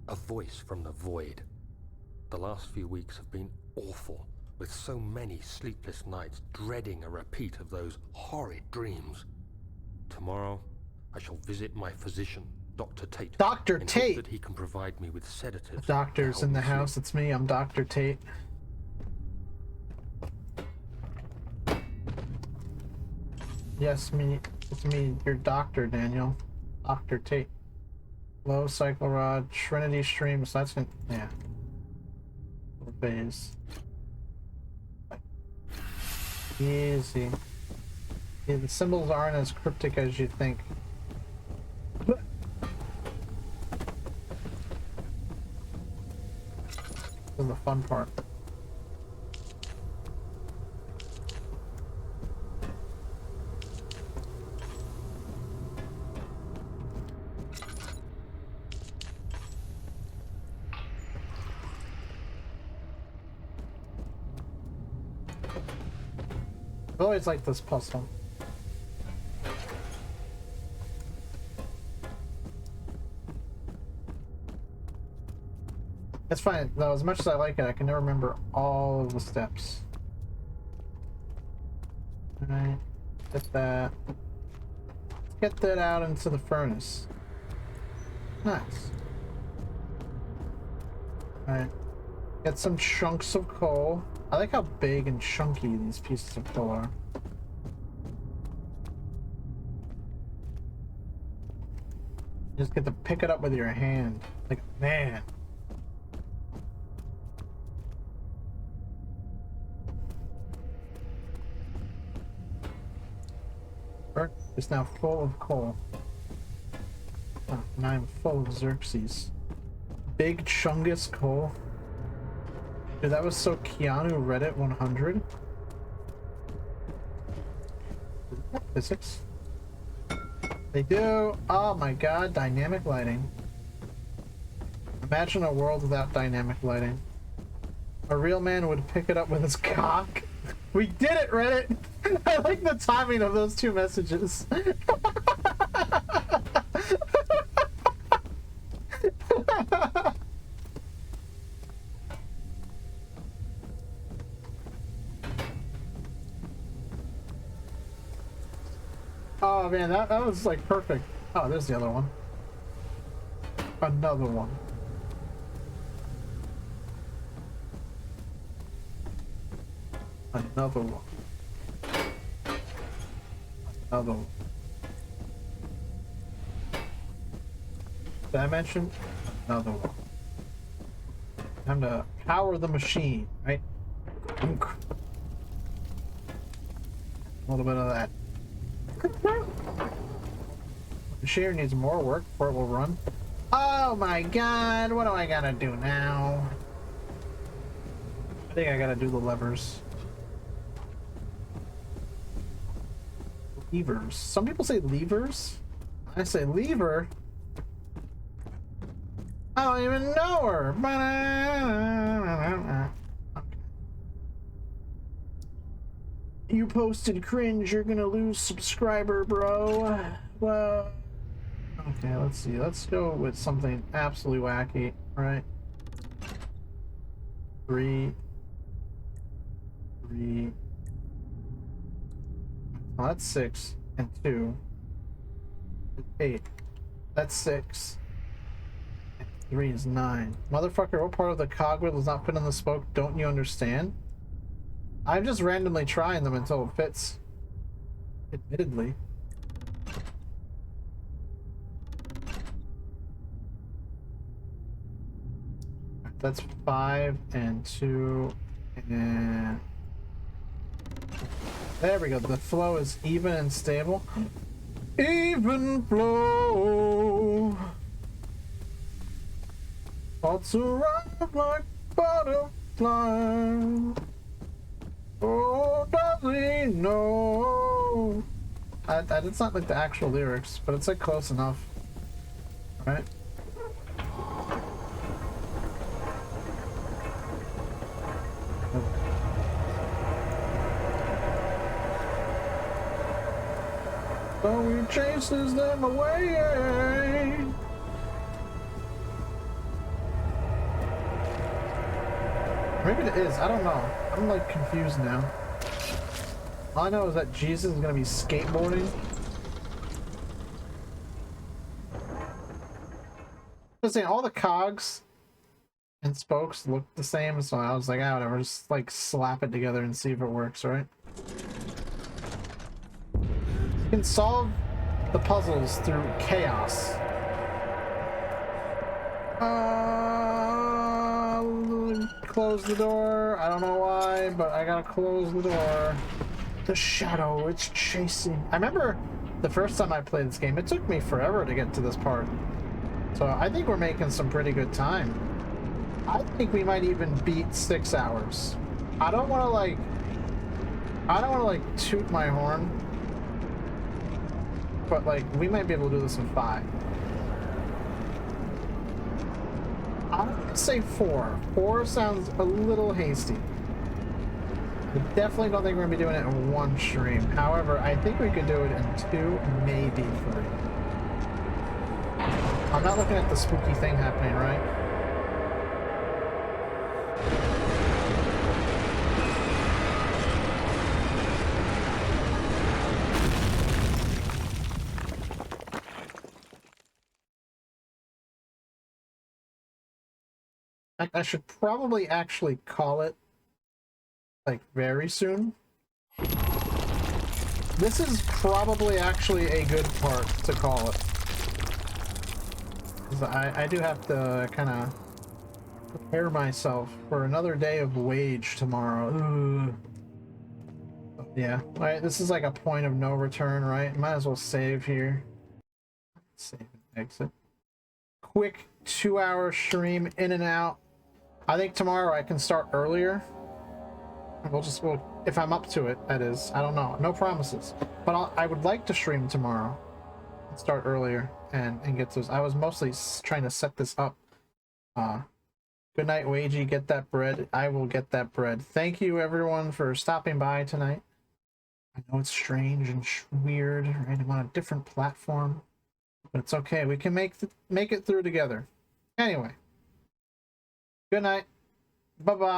A voice from the void. The last few weeks have been awful, with so many sleepless nights dreading a repeat of those horrid dreams. Tomorrow, I shall visit my physician, Dr. Tate. Dr. in Tate! hope that he can provide me with sedatives. Doctor's to in the help me house. sleep. It's me. I'm Dr. Tate. Yes, me. It's me, your doctor, Daniel. Dr. Tate. Low cycle rod, Trinity stream. So that's gonna, yeah. Phase. Easy. Yeah, the symbols aren't as cryptic as you think. This is the fun part. I've always liked this puzzle. It's fine, though, as much as I like it, I can never remember all of the steps. Alright, get that. Let's get that out into the furnace. Nice. Alright. Get some chunks of coal. I like how big and chunky these pieces of coal are. You just get to pick it up with your hand. Like, man. Earth is now full of coal. Oh, and I'm full of Xerxes. Big Chungus coal. Dude, that was so Keanu Reddit 100. Physics. They do. Oh my god, dynamic lighting. Imagine a world without dynamic lighting. A real man would pick it up with his cock. We did it, Reddit! I like the timing of those two messages. Oh man, that was like perfect. Oh, there's the other one. Another one. Another one. Another one. Did I mention? Another one. Time to power the machine, right? A little bit of that. Machinery needs more work before it will run. Oh my god, what do I gotta do now? I think I gotta do the levers. Levers. Some people say levers. I say lever. I don't even know her. Okay. You posted cringe, you're gonna lose subscriber, bro. Well, okay, let's see. Let's go with something absolutely wacky, right? 3, 3. Oh, that's 6 and 2. 8. That's 6. And 3 is 9. Motherfucker, what part of the cogwheel is not fit in the spoke? Don't you understand? I'm just randomly trying them until it fits. Admittedly. That's 5 and 2 and there we go. The flow is even and stable. Even flow. Thoughts arrive like butterflies. Oh, does he know? It's not like the actual lyrics, but it's like close enough, right? So he chases them away. Maybe it is. I don't know. I'm like confused now. All I know is that Jesus is gonna be skateboarding. Just saying, all the cogs and spokes look the same, so I was like, ah, whatever. Just like slap it together and see if it works, right? You can solve the puzzles through chaos. Close the door. I don't know why, but I gotta close the door. The shadow, it's chasing. I remember the first time I played this game, it took me forever to get to this part. So I think we're making some pretty good time. I think we might even beat 6 hours. I don't want to like toot my horn, but like we might be able to do this in 5. I'm gonna say 4. 4 sounds a little hasty. I definitely don't think we're gonna be doing it in 1 stream. However, I think we could do it in 2, maybe 3. I'm not looking at the spooky thing happening, right? I should probably actually call it like very soon. This is probably actually a good part to call it. 'Cause I do have to kind of prepare myself for another day of wage tomorrow. Ugh. Yeah, alright, this is like a point of no return, right? Might as well save here. Save and exit. Quick 2-hour stream in and out. I think tomorrow I can start earlier. We'll if I'm up to it, that is. I don't know. No promises. But I would like to stream tomorrow and start earlier and get those. I was mostly trying to set this up. Good night, Wagey. Get that bread. I will get that bread. Thank you, everyone, for stopping by tonight. I know it's strange and weird, right? I'm on a different platform, but it's okay. We can make it through together. Anyway. Good night. Bye-bye.